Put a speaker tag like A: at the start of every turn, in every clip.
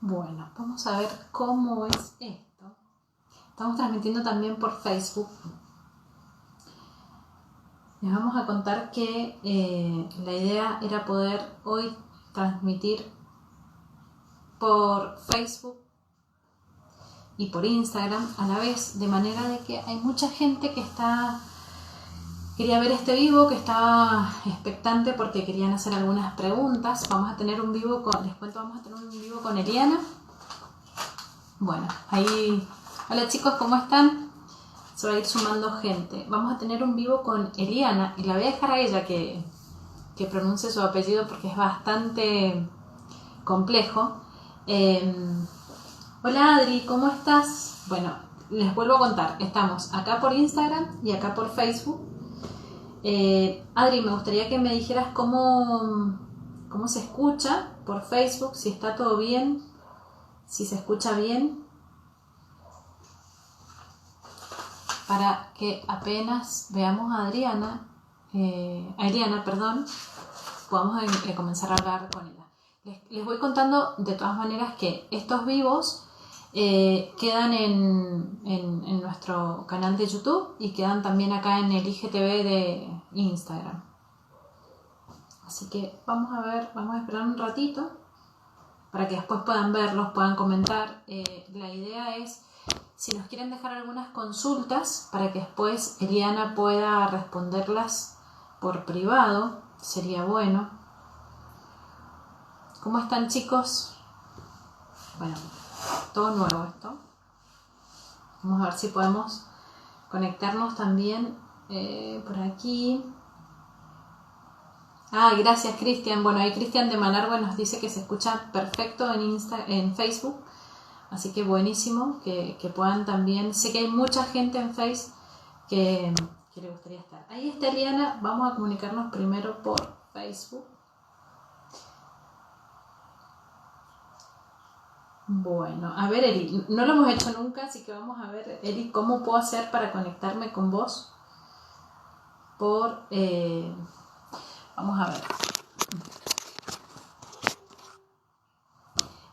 A: Bueno, vamos a ver cómo es esto. Estamos transmitiendo también por Facebook. Les vamos a contar que la idea era poder hoy transmitir por Facebook y por Instagram a la vez, de manera de que hay mucha gente que quería ver este vivo, que estaba expectante porque querían hacer algunas preguntas. Vamos a tener un vivo les cuento, vamos a tener un vivo con Eliana. Bueno, ahí, hola chicos, ¿cómo están? Se va a ir sumando gente. Vamos a tener un vivo con Eliana y la voy a dejar a ella que pronuncie su apellido porque es bastante complejo. Hola Adri, ¿cómo estás? Bueno, les vuelvo a contar, estamos acá por Instagram y acá por Facebook. Adri, me gustaría que me dijeras cómo se escucha por Facebook, si está todo bien, si se escucha bien, para que apenas veamos a Eliana, podamos comenzar a hablar con ella. Les voy contando de todas maneras que estos vivos quedan en nuestro canal de YouTube y quedan también acá en el IGTV de Instagram. Así que vamos a esperar un ratito para que después puedan verlos, puedan comentar. La idea es, si nos quieren dejar algunas consultas para que después Eliana pueda responderlas por privado, sería bueno. ¿Cómo están, chicos? Bueno, todo nuevo esto. Vamos a ver si podemos conectarnos también por aquí. Gracias, Cristian. Bueno, ahí Cristian de Manargue nos dice que se escucha perfecto en Facebook. Así que buenísimo que puedan también. Sé que hay mucha gente en Face que le gustaría estar. Ahí está Eliana. Vamos a comunicarnos primero por Facebook. Bueno, a ver, Eli, no lo hemos hecho nunca, así que vamos a ver, Eli, cómo puedo hacer para conectarme con vos vamos a ver.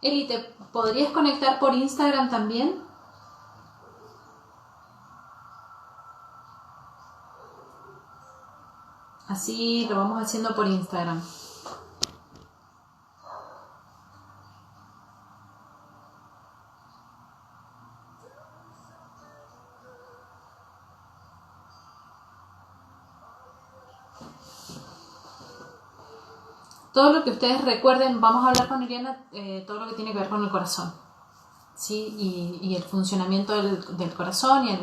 A: Eli, ¿te podrías conectar por Instagram también? Así lo vamos haciendo por Instagram. Todo lo que ustedes recuerden, vamos a hablar con Eliana, todo lo que tiene que ver con el corazón, ¿sí? Y el funcionamiento del corazón y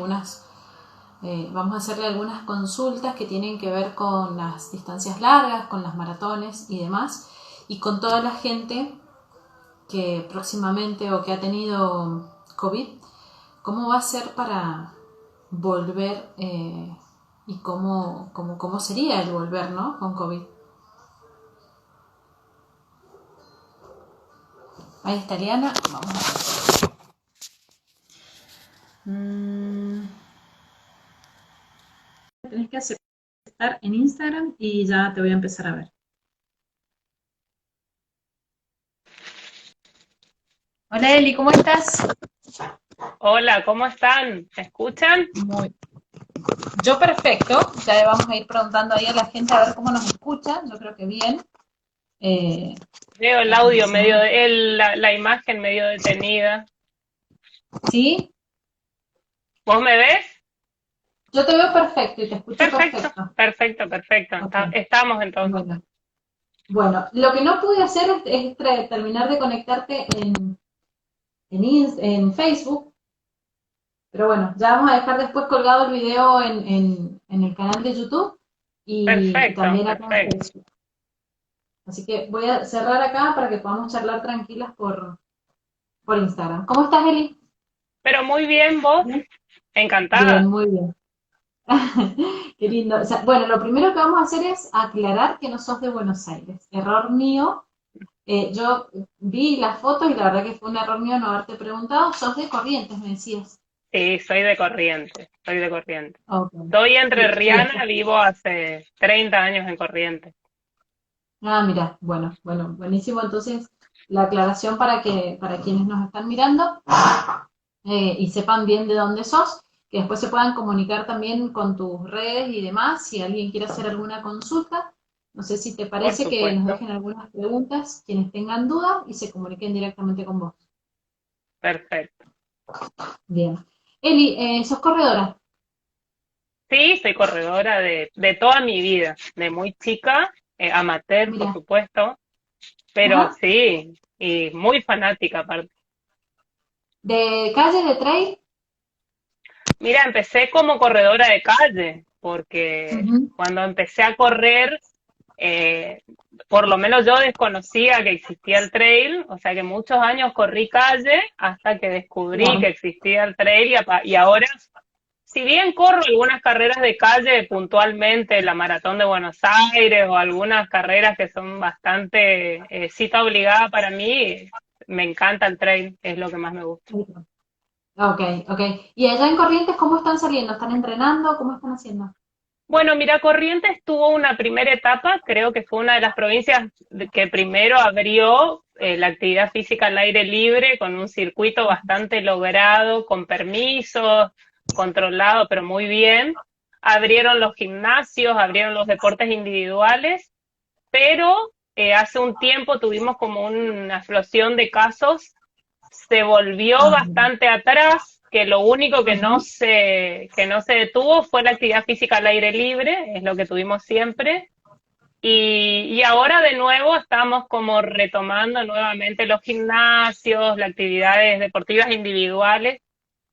A: vamos a hacerle algunas consultas que tienen que ver con las distancias largas, con las maratones y demás, y con toda la gente que próximamente o que ha tenido COVID, cómo va a ser para volver y cómo sería el volver, ¿no? Con COVID. Ahí está Eliana, vamos a ver. Tenés que aceptar en Instagram y ya te voy a empezar a ver. Hola Eli, ¿cómo estás?
B: Hola, ¿cómo están? ¿Me escuchan?
A: Yo perfecto, ya le vamos a ir preguntando ahí a la gente a ver cómo nos escucha, yo creo que bien.
B: Veo el
A: Bueno,
B: audio
A: empecemos.
B: la imagen medio detenida.
A: ¿Sí?
B: ¿Vos me ves?
A: Yo te veo perfecto y te escucho
B: Perfecto,
A: perfecto.
B: perfecto, perfecto.
A: Ok,
B: Estamos entonces.
A: bueno. Bueno, lo que no pude hacer es terminar de conectarte en Facebook, pero bueno, ya vamos a dejar después colgado el video en el canal de YouTube y
B: Perfecto,
A: también acá en
B: perfecto.
A: Facebook. Así que voy a cerrar acá para que podamos charlar tranquilas por Instagram. ¿Cómo estás, Eli?
B: Pero muy bien, vos.
A: Bien. Bien,
B: Encantada.
A: muy bien. Qué lindo. O sea, bueno, lo primero que vamos a hacer es aclarar que no sos de Buenos Aires. Error mío. Yo vi las fotos y la verdad que fue un error mío no haberte preguntado. Sos de Corrientes, me decías.
B: Sí, soy de Corrientes, soy de Corrientes.
A: Ok.
B: Soy
A: Y
B: entrerriana,
A: después.
B: vivo hace 30 años en Corrientes.
A: Mira, bueno, buenísimo. Entonces, la aclaración para quienes nos están mirando y sepan bien de dónde sos, que después se puedan comunicar también con tus redes y demás, si alguien quiere hacer alguna consulta. No sé si te
B: Por
A: parece que nos
B: supuesto.
A: dejen algunas preguntas quienes tengan dudas y se comuniquen directamente con vos.
B: Perfecto.
A: Bien. Eli, ¿sos corredora?
B: Sí, soy corredora de toda mi vida, de muy chica, amateur, por
A: Mira.
B: supuesto, pero
A: Ajá.
B: sí, y muy fanática aparte.
A: ¿De calle, de trail?
B: Mira, empecé como corredora de calle, porque
A: Ujú.
B: cuando empecé a correr, eh, por lo menos yo desconocía que existía el trail, o sea que muchos años corrí calle hasta que descubrí que
A: Claro.
B: existía el trail y ahora, si bien corro algunas carreras de calle puntualmente, la Maratón de Buenos Aires o algunas carreras que son bastante cita obligada para mí, me encanta el trail, es lo que más me gusta.
A: Ok, ok. ¿Y allá en Corrientes cómo están saliendo? ¿Están entrenando? ¿Cómo están haciendo?
B: Bueno, mira, Corrientes tuvo una primera etapa, creo que fue una de las provincias que primero abrió la actividad física al aire libre con un circuito bastante logrado, con permisos, controlado, pero muy bien. Abrieron los gimnasios, abrieron los deportes individuales, pero hace un tiempo tuvimos como una explosión de casos, se volvió
A: Ah,
B: bastante atrás, que lo único
A: ujú.
B: que no se detuvo fue la actividad física al aire libre, es lo que tuvimos siempre. Y ahora de nuevo estamos como retomando nuevamente los gimnasios, las actividades deportivas individuales.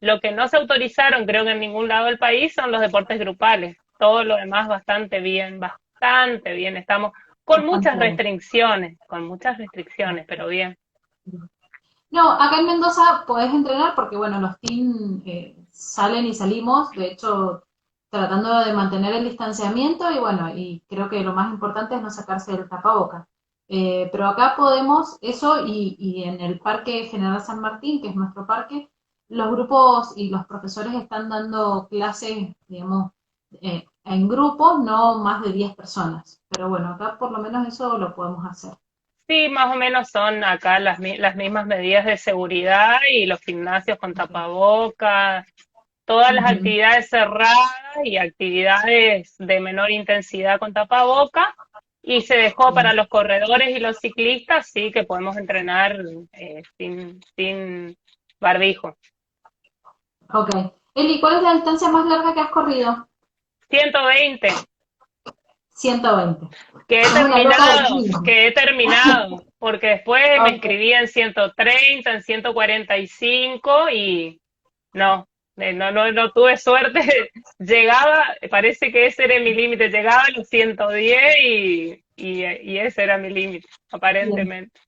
B: Lo que no se autorizaron, creo que en ningún lado del país, son los deportes grupales. Todo lo demás bastante bien, bastante bien. Estamos
A: Bastante bien.
B: con muchas restricciones, pero bien.
A: No, acá en Mendoza podés entrenar porque, bueno, los team salen y salimos, de hecho, tratando de mantener el distanciamiento y, bueno, y creo que lo más importante es no sacarse el tapaboca. Pero acá podemos eso y en el Parque General San Martín, que es nuestro parque, los grupos y los profesores están dando clases, digamos, en grupos, no más de 10 personas. Pero bueno, acá por lo menos eso lo podemos hacer.
B: Sí, más o menos son acá las mismas medidas de seguridad y los gimnasios con
A: Ok.
B: tapabocas, todas las
A: Ujú.
B: actividades cerradas y actividades de menor intensidad con tapabocas. Y se dejó para
A: Bien.
B: los corredores y los ciclistas, sí, que podemos entrenar sin barbijo.
A: Ok. Eli, ¿cuál es la distancia más larga que has corrido?
B: 120,
A: 120.
B: que he
A: Es una loca del
B: terminado,
A: mismo.
B: que he terminado, porque después me
A: Ok.
B: inscribí en 130, en 145 y no, no tuve suerte. Llegaba, parece que ese era mi límite, llegaba a los 110 y ese era mi límite,
A: Bien.
B: aparentemente.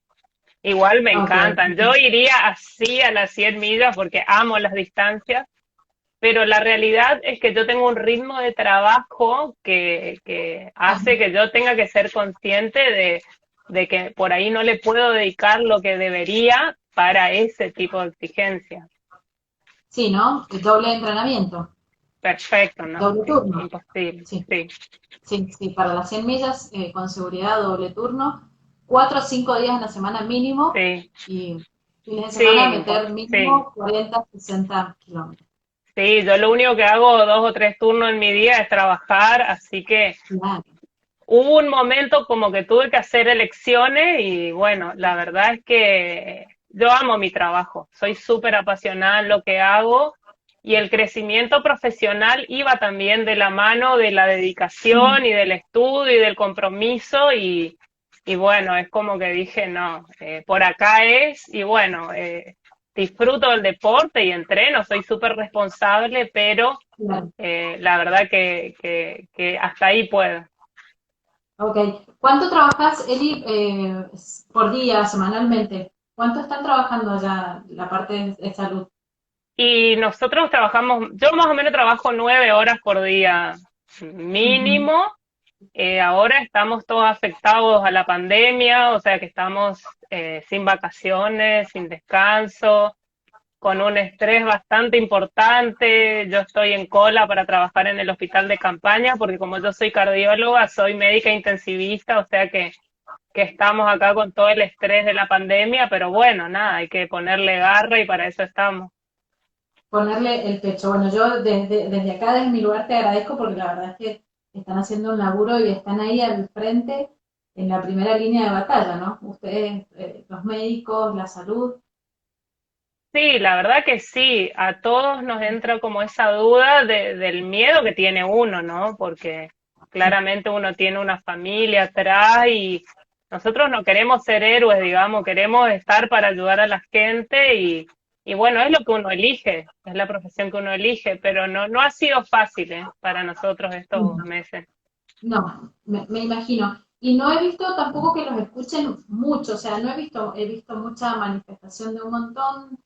B: Igual me
A: Ok.
B: encantan. Yo iría así a las 100 millas porque amo las distancias, pero la realidad es que yo tengo un ritmo de trabajo que
A: Ah,
B: hace que yo tenga que ser consciente de que por ahí no le puedo dedicar lo que debería para ese tipo de exigencia.
A: sí, ¿no? El doble entrenamiento.
B: Perfecto, ¿no?
A: Doble turno.
B: Imposible,
A: Sí,
B: sí.
A: sí, sí. Para las 100 millas, con seguridad, doble turno. 4 o 5 días en la semana mínimo.
B: Sí,
A: Y fines de semana
B: sí,
A: meter
B: sí.
A: mínimo 40 o 60 kilómetros.
B: Sí, yo lo único que hago 2 o 3 turnos en mi día es trabajar, así que
A: Claro.
B: hubo un momento como que tuve que hacer elecciones y bueno, la verdad es que yo amo mi trabajo, soy súper apasionada en lo que hago y el crecimiento profesional iba también de la mano de la dedicación y del estudio y del compromiso y bueno, es como que dije, no, por acá es y bueno, disfruto del deporte y entreno, soy súper responsable, pero
A: Claro.
B: la verdad que hasta ahí puedo.
A: Ok. ¿Cuánto trabajas, Eli, por día, semanalmente? ¿Cuánto están trabajando allá la parte de salud?
B: Y nosotros trabajamos, yo más o menos trabajo 9 horas por día
A: Ujú.
B: mínimo. Ahora estamos todos afectados a la pandemia, o sea que estamos sin vacaciones, sin descanso, con un estrés bastante importante. Yo estoy en cola para trabajar en el hospital de campaña porque como yo soy cardióloga, soy médica intensivista, o sea que que estamos acá con todo el estrés de la pandemia, pero bueno, nada, hay que ponerle garra y para eso estamos.
A: Ponerle el pecho. Bueno, yo desde acá, desde mi lugar, te agradezco porque la verdad es que están haciendo un laburo y están ahí al frente en la primera línea de batalla, ¿no? Ustedes, los médicos, la salud.
B: Sí, la verdad que sí, a todos nos entra como esa duda del miedo que tiene uno, ¿no? Porque
A: Sí.
B: claramente uno tiene una familia atrás y nosotros no queremos ser héroes, digamos, queremos estar para ayudar a la gente y bueno, es lo que uno elige, es la profesión que uno elige, pero no ha sido fácil, ¿eh? Para nosotros estos meses.
A: No, me imagino. Y no he visto tampoco que los escuchen mucho, o sea, no he visto mucha manifestación de un montón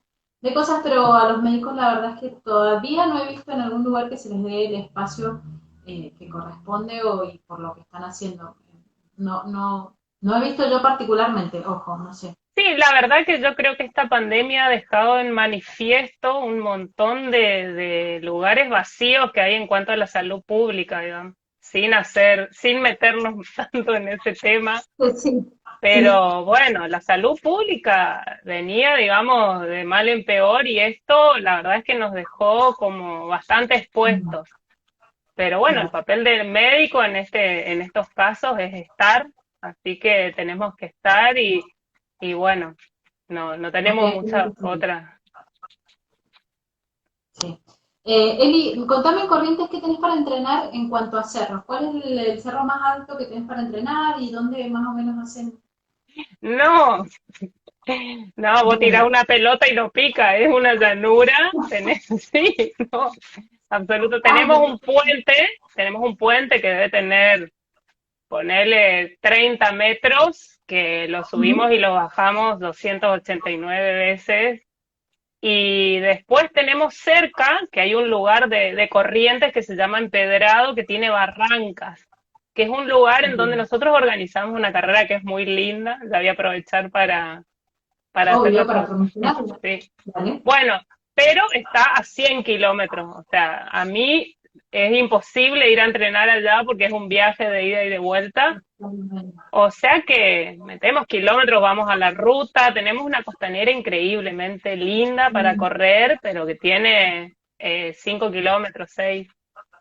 A: de cosas, pero a los médicos la verdad es que todavía no he visto en algún lugar que se les dé el espacio que corresponde y por lo que están haciendo. No he visto yo particularmente, ojo, no sé.
B: Sí, la verdad que yo creo que esta pandemia ha dejado en manifiesto un montón de lugares vacíos que hay en cuanto a la salud pública, digamos, sin meternos tanto en ese tema,
A: Pues sí, sí.
B: pero bueno, la salud pública venía, digamos, de mal en peor y esto, la verdad es que nos dejó como bastante expuestos. Pero bueno, el
A: Claro.
B: papel del médico en estos casos es estar, así que tenemos que estar y bueno, no
A: Porque
B: tenemos
A: hay
B: muchas
A: que salir.
B: otras.
A: Sí. Eli, contame en Corrientes qué tenés para entrenar en cuanto a cerros. ¿Cuál es el cerro más alto que tenés para entrenar y dónde más o menos hacen?
B: No, no, vos tirás
A: Bueno,
B: una pelota y no pica, es una llanura, tenés, sí, no, absoluto.
A: ah,
B: Tenemos un puente que debe tener, ponerle 30 metros, que lo
A: ujú,
B: subimos y lo bajamos 289 veces. Y después tenemos cerca, que hay un lugar de Corrientes que se llama Empedrado, que tiene barrancas, que es un lugar en donde
A: bien.
B: nosotros organizamos una carrera que es muy linda. Ya voy a aprovechar para hacer
A: Obvio,
B: la
A: para
B: promoción.
A: promocionarlo.
B: Sí.
A: ¿Vale?
B: Bueno, pero está a 100 kilómetros. O sea, a mí es imposible ir a entrenar allá porque es un viaje de ida y de vuelta. O sea que metemos kilómetros, vamos a la ruta, tenemos una costanera increíblemente linda para correr, pero que tiene 5 kilómetros, 6.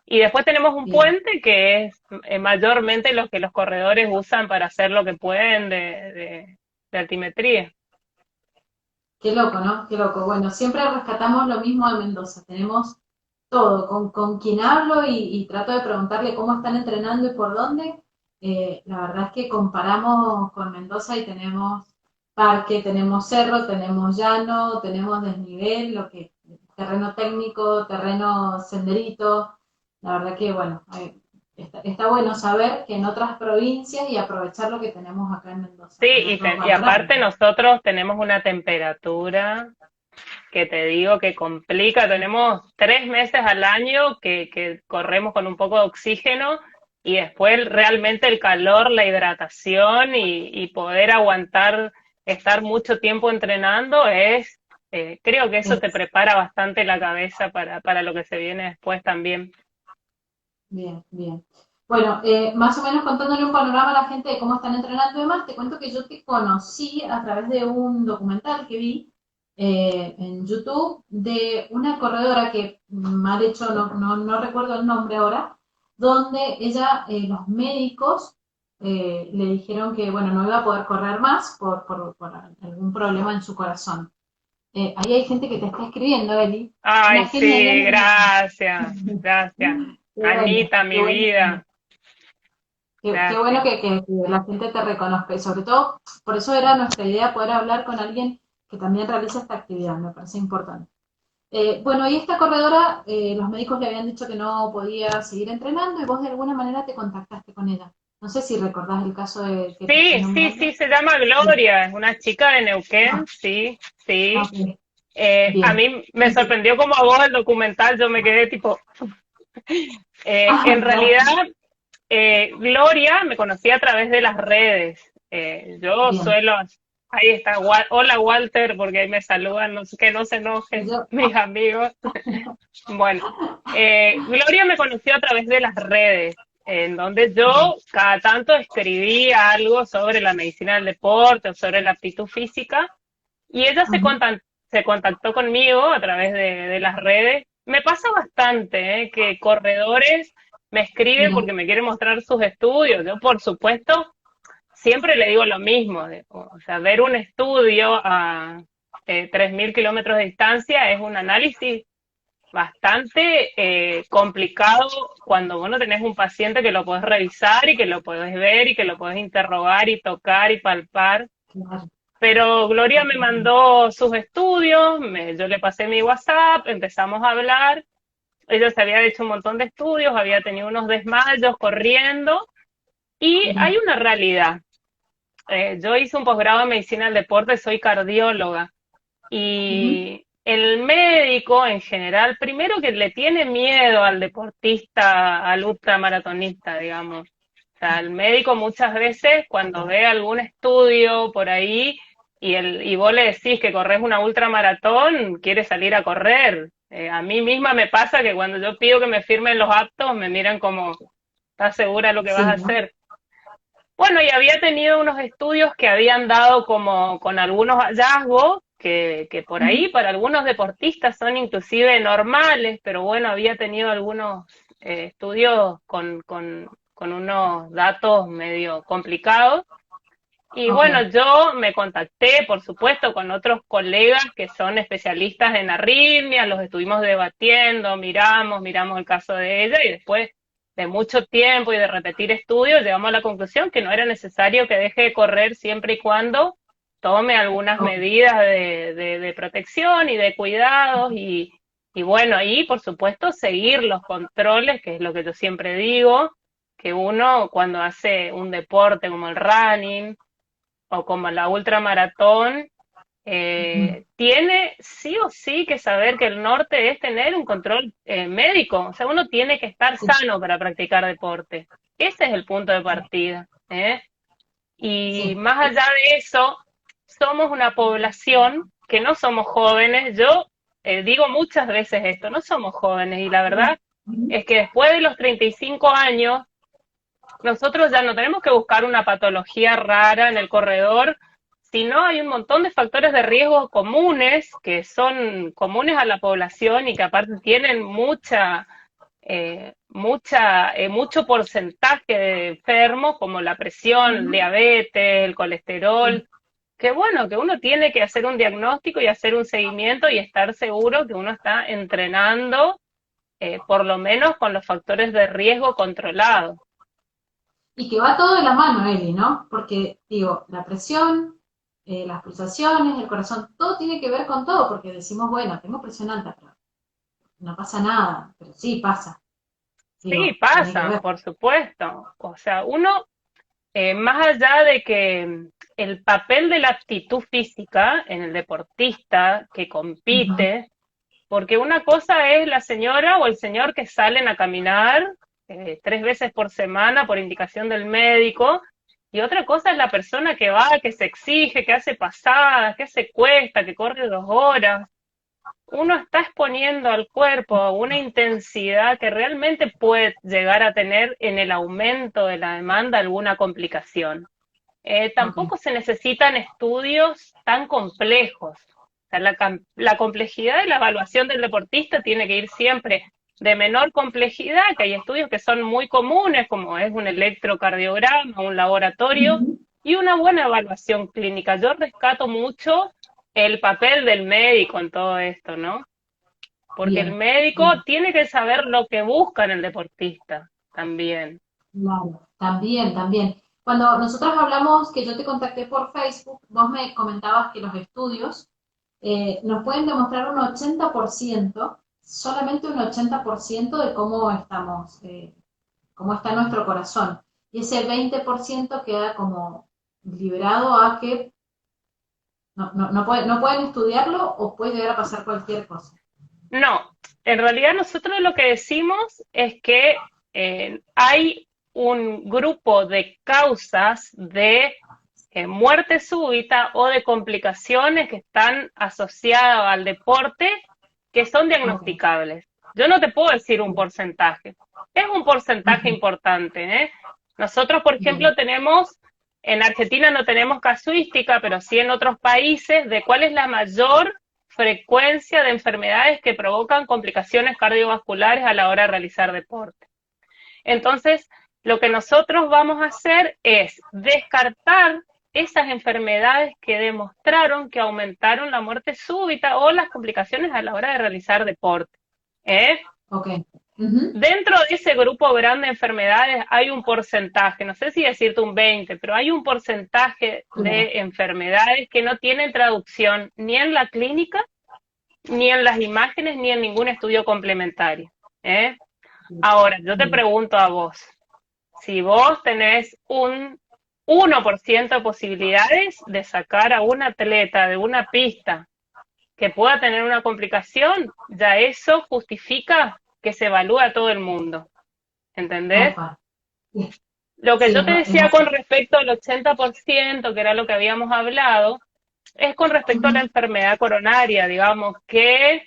B: Y después tenemos un
A: Bien.
B: puente que es mayormente lo que los corredores usan para hacer lo que pueden de altimetría.
A: Qué loco, ¿no? Qué loco. Bueno, siempre rescatamos lo mismo de Mendoza. Tenemos todo. Con quien hablo y trato de preguntarle cómo están entrenando y por dónde. La verdad es que comparamos con Mendoza y tenemos parque, tenemos cerro, tenemos llano, tenemos desnivel, terreno técnico, terreno senderito. La verdad que, bueno, está bueno saber que en otras provincias y aprovechar lo que tenemos acá en Mendoza,
B: Sí,
A: saberlo
B: y
A: valorar.
B: aparte nosotros tenemos una temperatura que te digo que complica. Tenemos 3 meses al año que corremos con un poco de oxígeno y después realmente el calor, la hidratación y poder aguantar estar mucho tiempo entrenando creo que eso te
A: Es,
B: prepara bastante la cabeza para lo que se viene después también.
A: bien, bien. Bueno, más o menos contándole un panorama a la gente de cómo están entrenando y demás, te cuento que yo te conocí a través de un documental que vi en YouTube de una corredora que mal hecho, no recuerdo el nombre ahora, donde ella, los médicos le dijeron que, bueno, no iba a poder correr más por algún problema en su corazón. Ahí hay gente que te está escribiendo, Eli. Una
B: Ay,
A: genialidad.
B: sí, gracias, gracias.
A: Qué bueno,
B: Anita,
A: qué
B: mi
A: bueno.
B: vida,
A: Qué bueno
B: gracias.
A: que la gente te reconozca y sobre todo, por eso era nuestra idea poder hablar con alguien que también realiza esta actividad, me parece importante. Bueno, y esta corredora, los médicos le habían dicho que no podía seguir entrenando y vos de alguna manera te contactaste con ella. No sé si recordás el caso que te estoy
B: Sí, sí, sí,
A: nombrando.
B: se llama
A: Bien.
B: Gloria, es una chica de Neuquén,
A: Ah,
B: sí, sí.
A: ok,
B: A
A: bien.
B: mí me sorprendió como a vos el documental, yo me quedé tipo, en
A: Ah,
B: realidad,
A: claro,
B: Gloria me conocí a través de las redes. Yo
A: bien.
B: suelo, ahí está, hola Walter, porque ahí me saludan, que no se enojen
A: Yo,
B: mis amigos. Bueno, Gloria me conoció a través de las redes. en donde yo cada tanto escribía algo sobre la medicina del deporte o sobre la aptitud física, y ella
A: Ujú.
B: se contactó conmigo a través de las redes. Me pasa bastante, que corredores me escriben
A: Mira,
B: porque me quieren mostrar sus estudios. Yo, por supuesto, siempre le digo lo mismo, o sea, ver un estudio a 3.000 kilómetros de distancia es un análisis bastante complicado cuando vos no tenés un paciente que lo podés revisar y que lo podés ver y que lo podés interrogar y tocar y palpar.
A: claro.
B: Pero Gloria me mandó sus estudios, yo le pasé mi WhatsApp, empezamos a hablar. Ella se había hecho un montón de estudios, había tenido unos desmayos corriendo, y hay
A: Mira.
B: una realidad. Yo hice un posgrado en medicina del deporte, soy cardióloga,
A: Ujú.
B: y el médico en general, primero que le tiene miedo al deportista, al ultramaratonista, digamos. O sea, el médico muchas veces cuando ve algún estudio por ahí y vos le decís que corres una ultramaratón, quiere salir a correr. A mí misma me pasa que cuando yo pido que me firmen los aptos, me miran como, ¿estás segura de lo que vas a
A: Sí, ¿no?
B: hacer? Bueno, y había tenido unos estudios que habían dado como con algunos hallazgos que por ahí
A: Ujú.
B: para algunos deportistas son inclusive normales, pero bueno, había tenido algunos estudios con unos datos medio complicados. Y
A: Ok.
B: bueno, yo me contacté, por supuesto, con otros colegas que son especialistas en arritmias, los estuvimos debatiendo, miramos el caso de ella, y después de mucho tiempo y de repetir estudios, llegamos a la conclusión que no era necesario que deje de correr siempre y cuando tome algunas
A: Ok.
B: medidas de protección y de cuidados, y bueno, y por supuesto seguir los controles, que es lo que yo siempre digo, que uno cuando hace un deporte como el running o como la ultramaratón,
A: Ujú.
B: tiene sí o sí que saber que el norte es tener un control médico. O sea, uno tiene que estar
A: Sí,
B: sano para practicar deporte. Ese es el punto de partida. Y
A: sí.
B: más allá de eso, somos una población que no somos jóvenes. Yo digo muchas veces esto, no somos jóvenes, y la verdad
A: Ujú.
B: es que después de los 35 años, nosotros ya no tenemos que buscar una patología rara en el corredor, sino hay un montón de factores de riesgo comunes que son comunes a la población y que aparte tienen mucho porcentaje de enfermos, como la presión, el
A: Ujú.
B: diabetes, el
A: Sí.
B: colesterol, que bueno, que uno tiene que hacer un diagnóstico y hacer un seguimiento y estar seguro que uno está entrenando, por lo menos con los factores de riesgo controlados.
A: Y que va todo de la mano, Eli, ¿no? Porque, digo, la presión, las pulsaciones, el corazón, todo tiene que ver con todo, porque decimos, bueno, tengo presión alta, pero no pasa nada, pero sí pasa,
B: Sí,
A: digo, tiene que
B: pasa,
A: ver.
B: por supuesto. O sea, uno, más allá de que el papel de la aptitud física en el deportista que
A: Ujú.
B: compite, porque una cosa es la señora o el señor que salen a caminar 3 veces por semana por indicación del médico, y otra cosa es la persona que va, que se exige, que hace pasadas, que se cuesta, que corre 2 horas. Uno está exponiendo al cuerpo a una intensidad que realmente puede llegar a tener en el aumento de la demanda alguna complicación.
A: Ok.
B: Tampoco se necesitan estudios tan complejos. O sea, la complejidad de la evaluación del deportista tiene que ir siempre de menor complejidad, que hay estudios que son muy comunes, como es un electrocardiograma, un laboratorio,
A: Ujú.
B: y una buena evaluación clínica. Yo rescato mucho el papel del médico en todo esto, ¿no? Porque el
A: Bien,
B: médico
A: bien,
B: tiene que saber lo que busca en el deportista también.
A: claro, también, también. Cuando nosotros hablamos, que yo te contacté por Facebook, vos me comentabas que los estudios nos pueden demostrar un 80%, solamente un 80% de cómo estamos, cómo está nuestro corazón. Y ese 20% queda como liberado a que no pueden estudiarlo o puede llegar a pasar cualquier cosa.
B: No, en realidad nosotros lo que decimos es que hay un grupo de causas de muerte súbita o de complicaciones que están asociadas al deporte que son
A: Ok,
B: diagnosticables. Yo no te puedo decir un porcentaje. Es un porcentaje
A: Ujú.
B: importante, ¿eh? Nosotros, por
A: Bien,
B: ejemplo, tenemos, en Argentina no tenemos casuística, pero sí en otros países, de cuál es la mayor frecuencia de enfermedades que provocan complicaciones cardiovasculares a la hora de realizar deporte. Entonces, lo que nosotros vamos a hacer es descartar esas enfermedades que demostraron que aumentaron la muerte súbita o las complicaciones a la hora de realizar deporte. ¿Eh?
A: ok. Ujú.
B: Dentro de ese grupo grande de enfermedades hay un porcentaje, no sé si decirte un 20, pero hay un porcentaje
A: Claro.
B: de enfermedades que no tienen traducción ni en la clínica, ni en las imágenes, ni en ningún estudio complementario. ¿Eh? Ahora, yo te
A: Bien.
B: pregunto a vos, si vos tenés un 1% de posibilidades de sacar a un atleta de una pista que pueda tener una complicación, ya eso justifica que se evalúe a todo el mundo. ¿Entendés?
A: Opa. Sí,
B: Lo que
A: sí,
B: yo te
A: es
B: decía con
A: así.
B: respecto al 80%, que era lo que habíamos hablado, es con respecto a la
A: Ujú.
B: enfermedad coronaria, digamos, que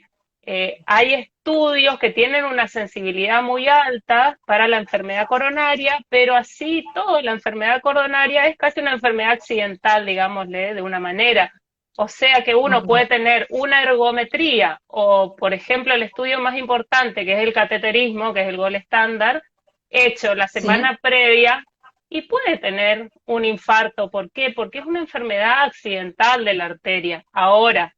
B: hay estudios que tienen una sensibilidad muy alta para la enfermedad coronaria, pero así todo, la enfermedad coronaria es casi una enfermedad accidental, digámosle, de una manera. O sea que uno
A: Ok.
B: puede tener una ergometría o, por ejemplo, el estudio más importante, que es el cateterismo, que es el gol estándar, hecho la
A: Sí.
B: semana previa y puede tener un infarto. ¿Por qué? Porque es una enfermedad accidental de la arteria. Ahora,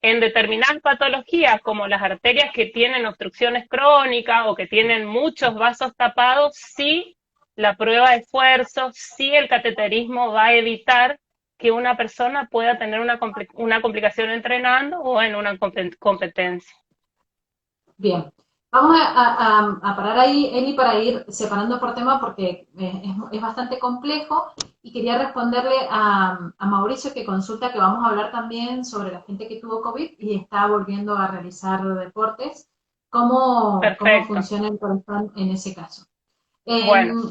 B: en determinadas patologías, como las arterias que tienen obstrucciones crónicas o que tienen muchos vasos tapados, sí la prueba de esfuerzo, sí el cateterismo va a evitar que una persona pueda tener una complicación entrenando o en una competencia.
A: Bien. Vamos a parar ahí, Eli, para ir separando por tema porque es bastante complejo y quería responderle a Mauricio que consulta que vamos a hablar también sobre la gente que tuvo COVID y está volviendo a realizar deportes, cómo
B: Perfecto.
A: funciona el corazón en ese caso.
B: Bueno,
A: Em,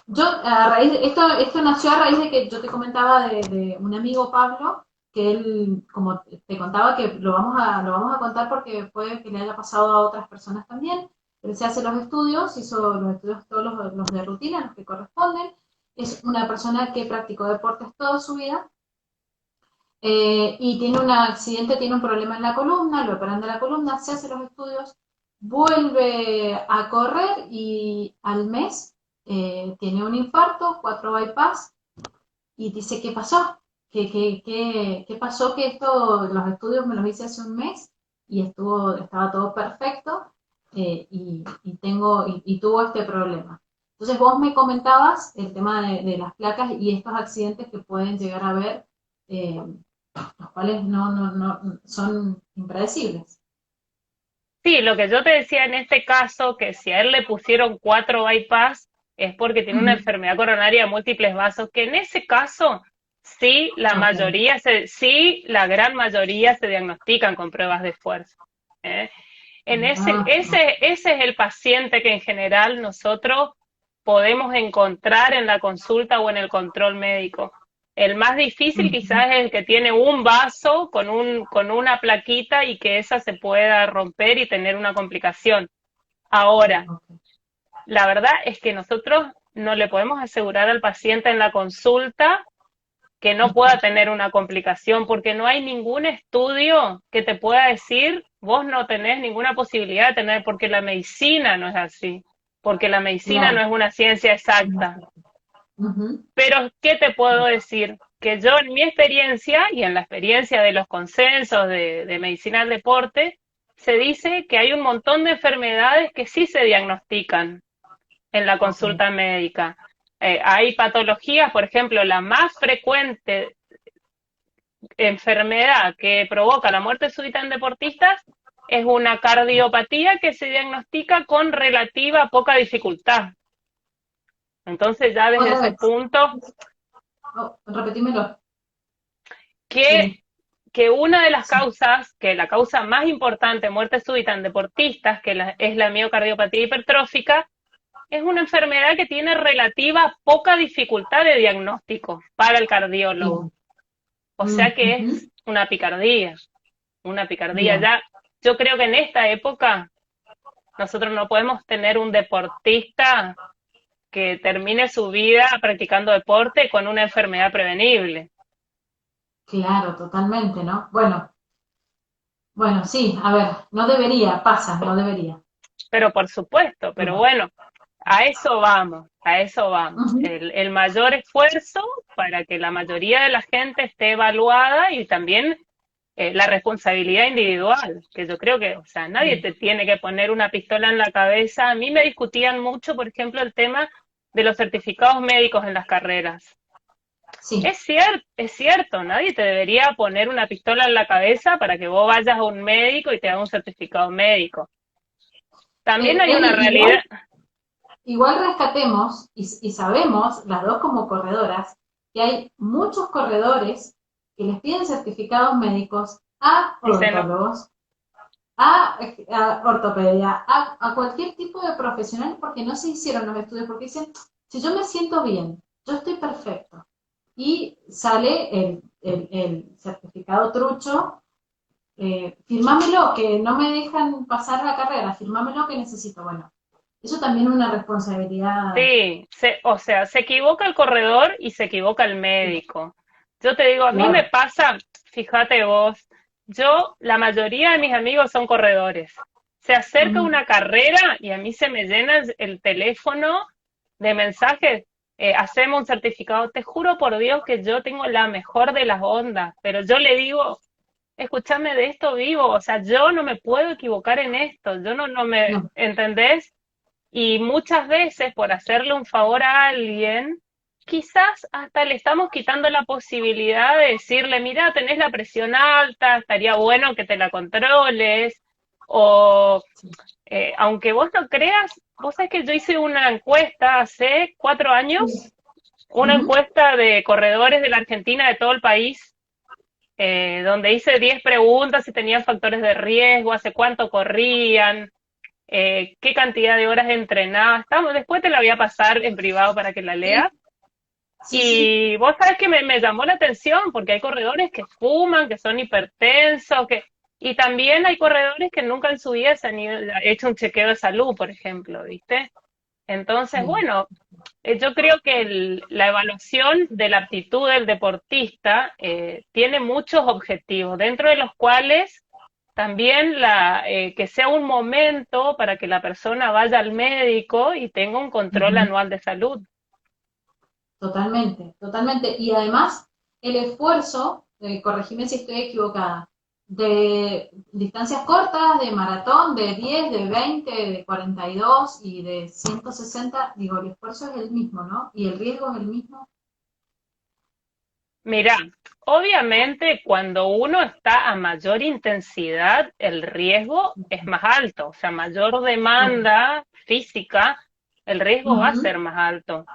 A: yo, a raíz esto nació a raíz de que yo te comentaba de un amigo Pablo, que él, como te contaba, que lo vamos a contar porque puede que le haya pasado a otras personas también. Él se hace los estudios, hizo los estudios todos los de rutina, los que corresponden. Es una persona que practicó deportes toda su vida y tiene un accidente, tiene un problema en la columna, lo operan de la columna, se hace los estudios, vuelve a correr y al mes tiene un infarto, 4 bypass y dice, ¿qué pasó? ¿Qué pasó? Que los estudios me los hice hace un mes y estaba todo perfecto y tuvo este problema. Entonces vos me comentabas el tema de las placas y estos accidentes que pueden llegar a haber eh, los cuales no son impredecibles.
B: sí, lo que yo te decía en este caso, que si a él le pusieron 4 bypass, es porque tiene una
A: Ujú.
B: enfermedad coronaria de múltiples vasos, que en ese caso, sí,
A: Ok,
B: sí, la gran mayoría se diagnostican con pruebas de esfuerzo. ¿Eh?
A: ok.
B: Ese es el paciente que en general nosotros podemos encontrar en la consulta o en el control médico. El más difícil
A: Ujú.
B: quizás es el que tiene un vaso con una plaquita y que esa se pueda romper y tener una complicación. Ahora,
A: Ok.
B: la verdad es que nosotros no le podemos asegurar al paciente en la consulta que no pueda tener una complicación, porque no hay ningún estudio que te pueda decir, vos no tenés ninguna posibilidad de tener, porque la medicina no es así, porque la medicina no
A: Claro.
B: es una ciencia exacta.
A: Ujú.
B: Pero, ¿qué te puedo decir? Que yo en mi experiencia y en la experiencia de los consensos de medicina del deporte, se dice que hay un montón de enfermedades que sí se diagnostican en la
A: Ok.
B: consulta médica. Hay patologías, por ejemplo, la más frecuente enfermedad que provoca la muerte súbita en deportistas es una cardiopatía que se diagnostica con relativa poca dificultad. Entonces ya desde
A: Otra
B: ese
A: vez.
B: punto,
A: Oh, repetímelo.
B: que,
A: Eli.
B: que una de las
A: Sí.
B: causas, que la causa más importante de muerte súbita en deportistas, es la miocardiopatía hipertrófica, es una enfermedad que tiene relativa poca dificultad de diagnóstico para el cardiólogo.
A: Bien.
B: O sea que
A: Ujú.
B: es una picardía. Una picardía.
A: Bien.
B: Ya, yo creo que en esta época nosotros no podemos tener un deportista que termine su vida practicando deporte con una enfermedad prevenible.
A: Claro, totalmente, ¿no? Bueno, sí, a ver, no debería, pasa, no debería.
B: Pero por supuesto, pero
A: Igual.
B: bueno, a eso vamos, a eso vamos.
A: Ujú.
B: El mayor esfuerzo para que la mayoría de la gente esté evaluada y también la responsabilidad individual, que yo creo que, o sea, nadie
A: Sí,
B: te tiene que poner una pistola en la cabeza. A mí me discutían mucho, por ejemplo, el tema de los certificados médicos en las carreras.
A: sí,
B: Es cierto, nadie te debería poner una pistola en la cabeza para que vos vayas a un médico y te haga un certificado médico. También hay una
A: Eli,
B: realidad,
A: igual rescatemos y sabemos, las dos como corredoras, que hay muchos corredores que les piden certificados médicos a
B: dicen,
A: odontólogos, a ortopedia, a cualquier tipo de profesional porque no se hicieron los estudios, porque dicen, si yo me siento bien, yo estoy perfecto. Y sale el certificado trucho, firmámelo, que no me dejan pasar la carrera, firmámelo que necesito. Bueno, eso también es una responsabilidad.
B: sí, o sea, se equivoca el corredor y se equivoca el
A: Sí,
B: médico. Yo te digo, a mí me
A: claro.
B: pasa, fíjate vos, la mayoría de mis amigos son corredores. Se acerca
A: Ujú.
B: una carrera y a mí se me llena el teléfono de mensajes. Hacemos un certificado. Te juro por Dios que yo tengo la mejor de las ondas, pero yo le digo, escúchame, de esto vivo, o sea, yo no me puedo equivocar en esto, yo no me,
A: No,
B: ¿entendés? Y muchas veces por hacerle un favor a alguien, quizás hasta le estamos quitando la posibilidad de decirle, mira, tenés la presión alta, estaría bueno que te la controles, o aunque vos no creas, vos sabés que yo hice una encuesta hace 4 años, una
A: ujú,
B: encuesta de corredores de la Argentina, de todo el país, donde hice 10 preguntas si tenían factores de riesgo, hace cuánto corrían, qué cantidad de horas entrenadas. Después te la voy a pasar en privado para que la leas.
A: sí, sí, sí,
B: Y vos sabés que me llamó la atención porque hay corredores que fuman, que son hipertensos, y también hay corredores que nunca en su vida se han hecho un chequeo de salud, por ejemplo, ¿viste? Entonces,
A: sí.
B: bueno, yo creo que la evaluación de la aptitud del deportista tiene muchos objetivos, dentro de los cuales también que sea un momento para que la persona vaya al médico y tenga un control
A: Ujú.
B: anual de salud.
A: Totalmente, totalmente. Y además, el esfuerzo, corregime si estoy equivocada, de distancias cortas, de maratón, de 10, de 20, de 42 y de 160, digo, el esfuerzo es el mismo, ¿no? Y el riesgo es el mismo.
B: Mira, obviamente cuando uno está a mayor intensidad, el riesgo es más alto, o sea, mayor
A: Ok.
B: demanda física, el riesgo va a
A: Ujú,
B: ser más alto.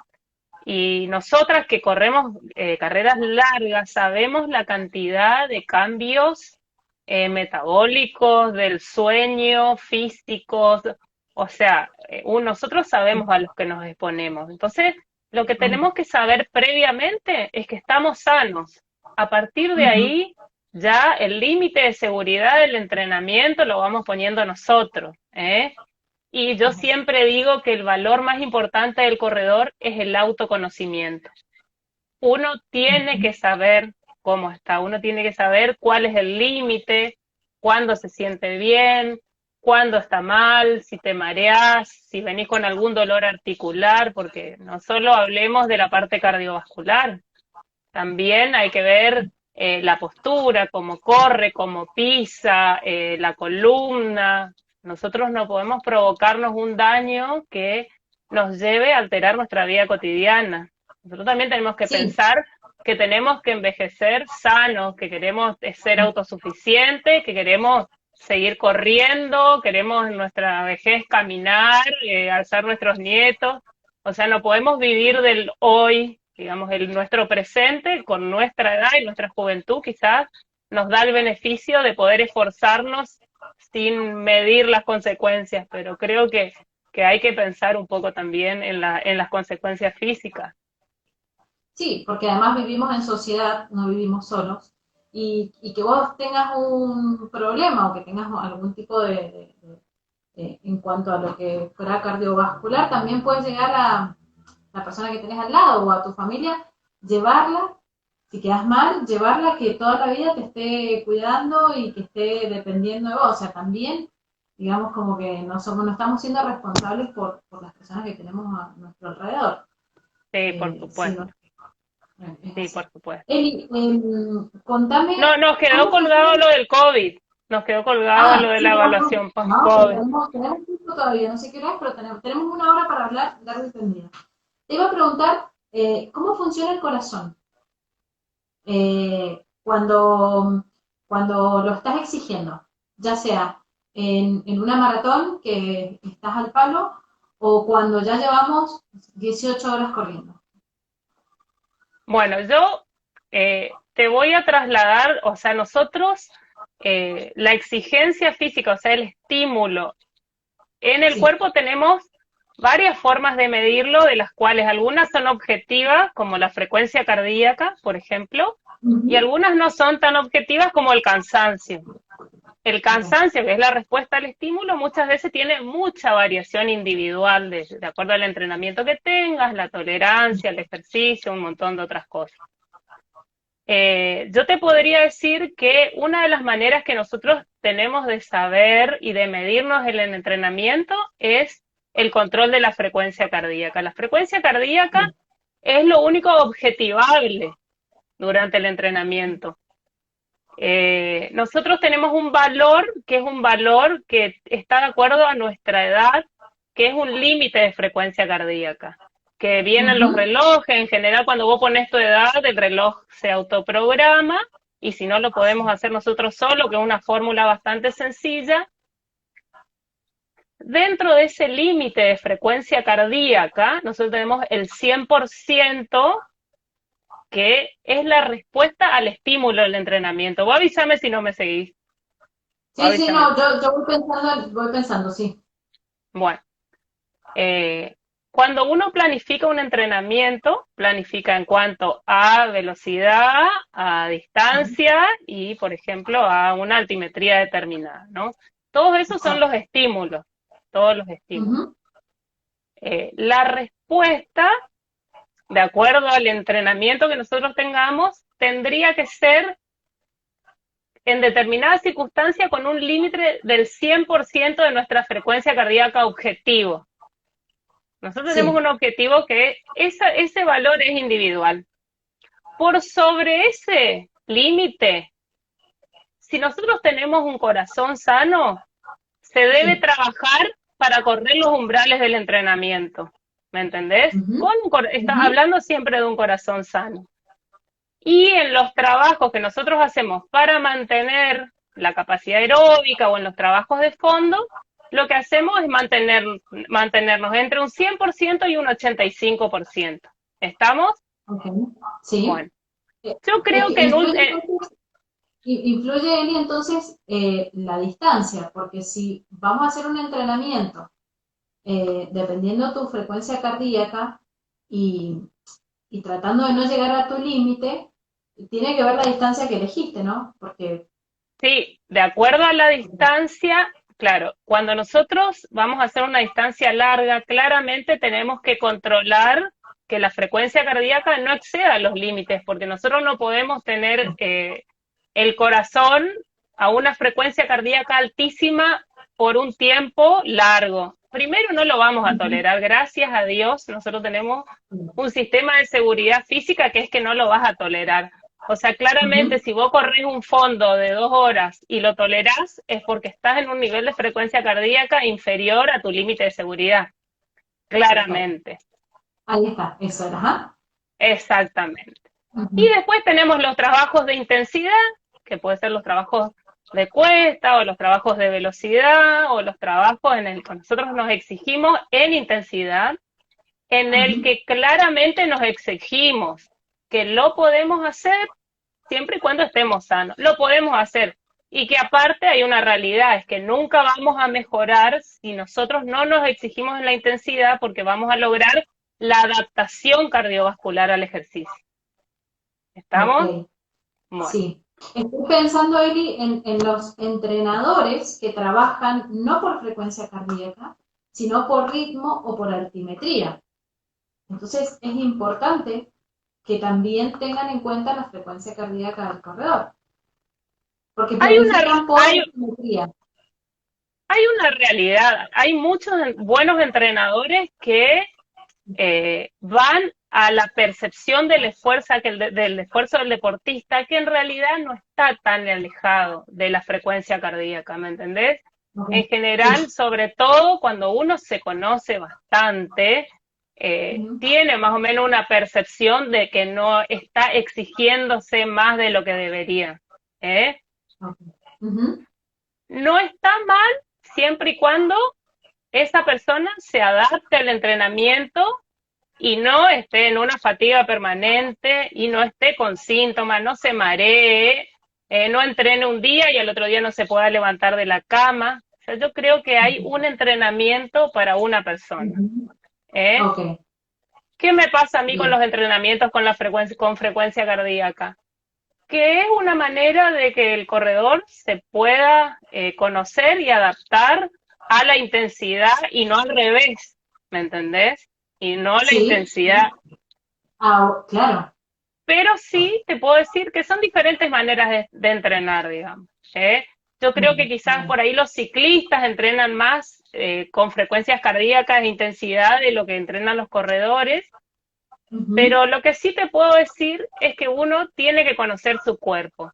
B: Y nosotras que corremos carreras largas, sabemos la cantidad de cambios metabólicos, del sueño, físicos, o sea, nosotros sabemos a los que nos exponemos. Entonces, lo que tenemos que saber previamente es que estamos sanos. A partir de
A: ujú,
B: ahí, ya el límite de seguridad del entrenamiento lo vamos poniendo nosotros, ¿eh? Y yo
A: ujú,
B: siempre digo que el valor más importante del corredor es el autoconocimiento. Uno tiene
A: ujú,
B: que saber cómo está, uno tiene que saber cuál es el límite, cuándo se siente bien, cuándo está mal, si te mareas, si venís con algún dolor articular, porque no solo hablemos de la parte cardiovascular, también hay que ver la postura, cómo corre, cómo pisa, la columna. Nosotros no podemos provocarnos un daño que nos lleve a alterar nuestra vida cotidiana. Nosotros también tenemos que
A: sí,
B: pensar que tenemos que envejecer sanos, que queremos ser autosuficientes, que queremos seguir corriendo, queremos en nuestra vejez caminar, alzar nuestros nietos. O sea, no podemos vivir del hoy, digamos, nuestro presente con nuestra edad y nuestra juventud quizás nos da el beneficio de poder esforzarnos sin medir las consecuencias, pero creo que hay que pensar un poco también en las consecuencias físicas.
A: sí, porque además vivimos en sociedad, no vivimos solos. y que vos tengas un problema o que tengas algún tipo en cuanto a lo que fuera cardiovascular, también puedes llegar a la persona que tenés al lado o a tu familia, llevarla, si quedas mal, llevarla que toda la vida te esté cuidando y que esté dependiendo de vos. O sea, también, digamos, como que no estamos siendo responsables por las personas que tenemos a nuestro alrededor.
B: Sí, por
A: Sino,
B: supuesto.
A: es
B: Sí,
A: así.
B: por supuesto.
A: Eli,
B: No,
A: contame,
B: nos quedó
A: ¿cómo funciona?
B: colgado lo del COVID. Nos quedó colgado lo de
A: Sí,
B: la
A: vamos,
B: evaluación
A: vamos, que
B: post-COVID.
A: tenemos tiempo todavía, no sé qué hora es, pero tenemos una hora para hablar largo y tendido. Te iba a preguntar, ¿cómo funciona el corazón? Cuando lo estás exigiendo, ya sea en una maratón que estás al palo o cuando ya llevamos 18 horas corriendo.
B: Bueno, yo te voy a trasladar, o sea, nosotros, la exigencia física, o sea, el estímulo en el
A: Sí.
B: cuerpo tenemos varias formas de medirlo, de las cuales algunas son objetivas, como la frecuencia cardíaca, por ejemplo, y
A: Ujú.
B: algunas no son tan objetivas como el cansancio. El
A: Ok.
B: cansancio, que es la respuesta al estímulo, muchas veces tiene mucha variación individual de acuerdo al entrenamiento que tengas, la tolerancia, el ejercicio, un montón de otras cosas. Yo te podría decir que una de las maneras que nosotros tenemos de saber y de medirnos en el entrenamiento es el control de la frecuencia cardíaca. La frecuencia cardíaca
A: Bien.
B: es lo único objetivable durante el entrenamiento. Nosotros tenemos un valor que es un valor que está de acuerdo a nuestra edad, que es un límite de frecuencia cardíaca, que vienen los
A: Ujú.
B: relojes, en general cuando vos pones tu edad, el reloj se autoprograma, y si no lo podemos hacer nosotros solos, que es una fórmula bastante sencilla. Dentro de ese límite de frecuencia cardíaca, nosotros tenemos el 100%, que es la respuesta al estímulo del entrenamiento. Vos avísame si no me seguís.
A: Sí, sí,
B: Avísame.
A: no, yo voy pensando, sí.
B: Bueno, eh, cuando uno planifica un entrenamiento, planifica en cuanto a velocidad, a
A: Ujú.
B: distancia y, por ejemplo, a una altimetría determinada, ¿no? Todos esos son los
A: Exacto.
B: estímulos, todos los estímulos.
A: Ujú.
B: La respuesta, de acuerdo al entrenamiento que nosotros tengamos, tendría que ser en determinadas circunstancias con un límite del 100% de nuestra frecuencia cardíaca objetivo. Nosotros tenemos
A: Sí.
B: un objetivo que ese valor es individual. Por sobre ese límite, si nosotros tenemos un corazón sano, se debe
A: Sí.
B: trabajar para correr los umbrales del entrenamiento. ¿Me entendés?
A: Ujú.
B: Estás
A: Ujú.
B: hablando siempre de un corazón sano. Y en los trabajos que nosotros hacemos para mantener la capacidad aeróbica o en los trabajos de fondo, lo que hacemos es mantenernos entre un 100% y un 85%. ¿Estamos?
A: Ok. Sí.
B: Bueno, yo creo que
A: Influye entonces, influye, Eli, entonces la distancia, porque si vamos a hacer un entrenamiento, dependiendo de tu frecuencia cardíaca y, y tratando de no llegar a tu límite, tiene que ver la distancia que elegiste, ¿no? Porque,
B: sí, de acuerdo a la distancia, claro, cuando nosotros vamos a hacer una distancia larga, claramente tenemos que controlar que la frecuencia cardíaca no exceda los límites, porque nosotros no podemos tener el corazón a una frecuencia cardíaca altísima por un tiempo largo. Primero, no lo vamos a
A: ujú,
B: tolerar, gracias a Dios, nosotros tenemos un sistema de seguridad física que es que no lo vas a tolerar. O sea, claramente
A: ujú,
B: si vos corres un fondo de 2 horas y lo tolerás, es porque estás en un nivel de frecuencia cardíaca inferior a tu límite de seguridad.
A: perfecto.
B: Claramente.
A: Ahí está, eso era, ajá.
B: Exactamente. Y
A: Ujú,
B: después tenemos los trabajos de intensidad, que pueden ser los trabajos de cuesta o los trabajos de velocidad o los trabajos en el que nosotros nos exigimos en intensidad, en el
A: ujú,
B: que claramente nos exigimos que lo podemos hacer siempre y cuando estemos sanos. Lo podemos hacer. Y que aparte hay una realidad, es que nunca vamos a mejorar si nosotros no nos exigimos en la intensidad porque vamos a lograr la adaptación cardiovascular al ejercicio. ¿Estamos?
A: ok,
B: Bueno.
A: sí. Estoy pensando, Eli, en los entrenadores que trabajan no por frecuencia cardíaca, sino por ritmo o por altimetría. Entonces, es importante que también tengan en cuenta la frecuencia cardíaca del corredor, porque
B: Hay una,
A: planifican por
B: hay,
A: altimetría.
B: hay una realidad, hay muchos buenos entrenadores que van a la percepción del esfuerzo, del esfuerzo del deportista, que en realidad no está tan alejado de la frecuencia cardíaca, ¿me entendés? En
A: Okay. Sí.
B: general, sobre todo cuando uno se conoce bastante,
A: Ujú.
B: tiene más o menos una percepción de que no está exigiéndose más de lo que debería. ¿Eh?
A: Okay. Ujú.
B: No está mal siempre y cuando esa persona se adapte al entrenamiento y no esté en una fatiga permanente y no esté con síntomas, no se maree, no entrene un día y al otro día no se pueda levantar de la cama. O sea, yo creo que hay un entrenamiento para una persona.
A: Ujú.
B: ¿Eh?
A: Ok,
B: ¿Qué me pasa a mí con
A: bien.
B: los entrenamientos con frecuencia cardíaca? Que es una manera de que el corredor se pueda conocer y adaptar a la intensidad y no al revés, ¿me entendés? Y no la
A: Sí,
B: intensidad.
A: ah, claro.
B: Pero sí te puedo decir que son diferentes maneras de entrenar, digamos. ¿Eh? Yo creo que
A: Bien,
B: quizás
A: bien.
B: por ahí los ciclistas entrenan más con frecuencias cardíacas e intensidad de lo que entrenan los corredores,
A: Ujú.
B: pero lo que sí te puedo decir es que uno tiene que conocer su cuerpo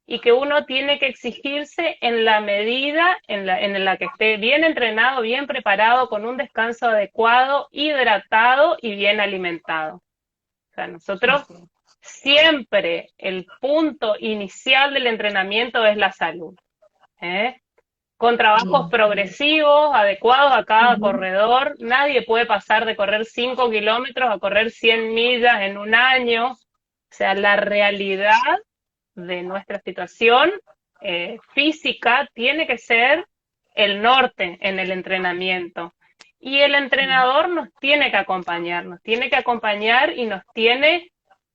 B: y que uno tiene que exigirse en la medida en la que esté bien entrenado, bien preparado, con un descanso adecuado, hidratado y bien alimentado. O sea, nosotros
A: Ok.
B: siempre el punto inicial del entrenamiento es la salud. ¿Eh? Con trabajos
A: Bien, bien.
B: progresivos, adecuados a cada
A: Ujú.
B: corredor. Nadie puede pasar de correr 5 kilómetros a correr 100 millas en un año. O sea, la realidad de nuestra situación física tiene que ser el norte en el entrenamiento. Y el entrenador nos tiene que acompañar y nos tiene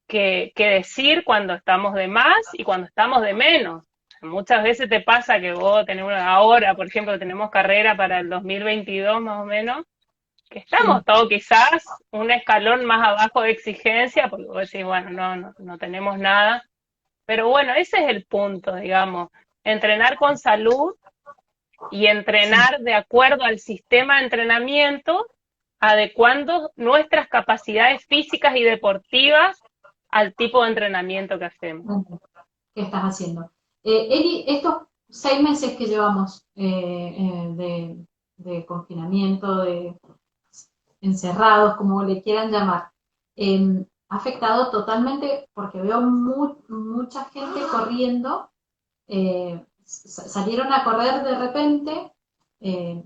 B: que decir cuando estamos de más y cuando estamos de menos. Muchas veces te pasa que vos tenés ahora, por ejemplo, tenemos carrera para el 2022 más o menos, que estamos
A: Sí.
B: todos quizás un escalón más abajo de exigencia, porque vos decís, bueno, no tenemos nada. Pero bueno, ese es el punto, digamos, entrenar con salud y
A: Sí.
B: entrenar de acuerdo al sistema de entrenamiento, adecuando nuestras capacidades físicas y deportivas al tipo de entrenamiento que hacemos.
A: Bueno, ¿qué estás haciendo? Eli, estos 6 meses que llevamos de confinamiento, de encerrados, como le quieran llamar, ha afectado totalmente porque veo mucha gente corriendo, salieron a correr de repente, eh,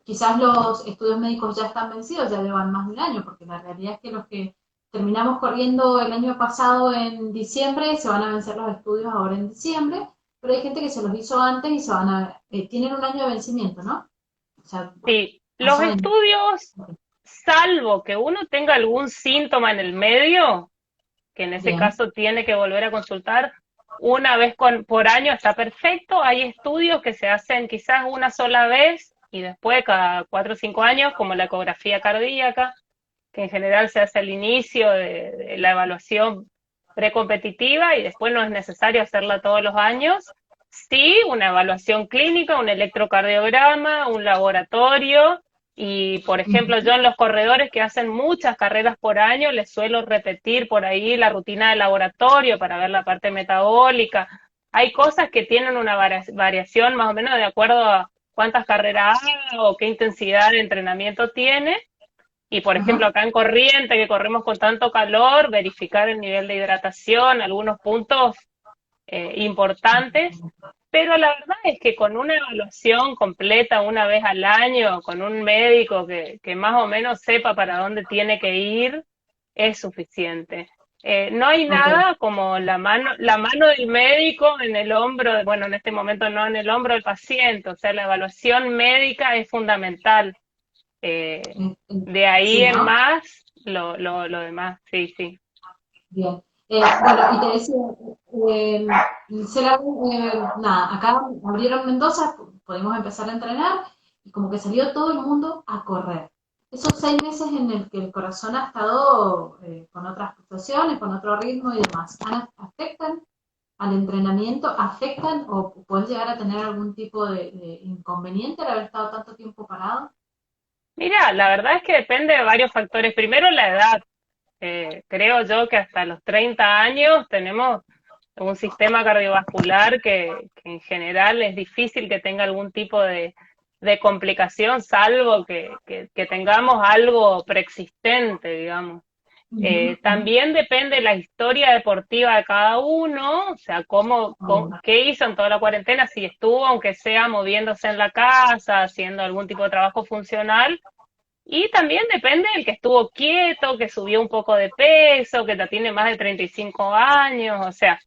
A: quizás los estudios médicos ya están vencidos, ya llevan más de un año, porque la realidad es que los que terminamos corriendo el año pasado en diciembre, se van a vencer los estudios ahora en diciembre, pero hay gente que se los hizo antes y tienen un año de vencimiento, ¿no? O sea,
B: Sí, los
A: más o menos.
B: estudios, salvo que uno tenga algún síntoma en el medio, que en ese
A: Bien.
B: caso tiene que volver a consultar una vez por año, está perfecto. Hay estudios que se hacen quizás una sola vez y después cada 4 o 5 años, como la ecografía cardíaca, que en general se hace al inicio de la evaluación precompetitiva y después no es necesario hacerla todos los años. Sí, una evaluación clínica, un electrocardiograma, un laboratorio. Y, por ejemplo, yo en los corredores que hacen muchas carreras por año, les suelo repetir por ahí la rutina de laboratorio para ver la parte metabólica. Hay cosas que tienen una variación más o menos de acuerdo a cuántas carreras haga o qué intensidad de entrenamiento tiene. Y por ejemplo,
A: Ajá.
B: acá en Corriente, que corremos con tanto calor, verificar el nivel de hidratación, algunos puntos importantes. Pero la verdad es que con una evaluación completa una vez al año, con un médico que más o menos sepa para dónde tiene que ir, es suficiente. No hay
A: Ok.
B: nada como la mano del médico en el hombro, bueno, en este momento no en el hombro del paciente, o sea, la evaluación médica es fundamental. Eh, de ahí
A: Sí,
B: en
A: ¿no?
B: más, lo demás, sí, sí.
A: Bien. Bueno, y te decía, Eh, nada, acá abrieron Mendoza, pudimos empezar a entrenar y como que salió todo el mundo a correr. Esos 6 meses en el que el corazón ha estado con otras pulsaciones, con otro ritmo y demás, ¿afectan al entrenamiento? ¿Afectan o puedes llegar a tener algún tipo de inconveniente al haber estado tanto tiempo parado?
B: Mira, la verdad es que depende de varios factores. Primero, la edad. Creo yo que hasta los 30 años tenemos un sistema cardiovascular que en general es difícil que tenga algún tipo de complicación, salvo que tengamos algo preexistente, digamos.
A: Ujú, ujú.
B: También depende de la historia deportiva de cada uno, o sea, qué hizo en toda la cuarentena, si estuvo, aunque sea moviéndose en la casa, haciendo algún tipo de trabajo funcional, y también depende del que estuvo quieto, que subió un poco de peso, que ya tiene más de 35 años. O sea,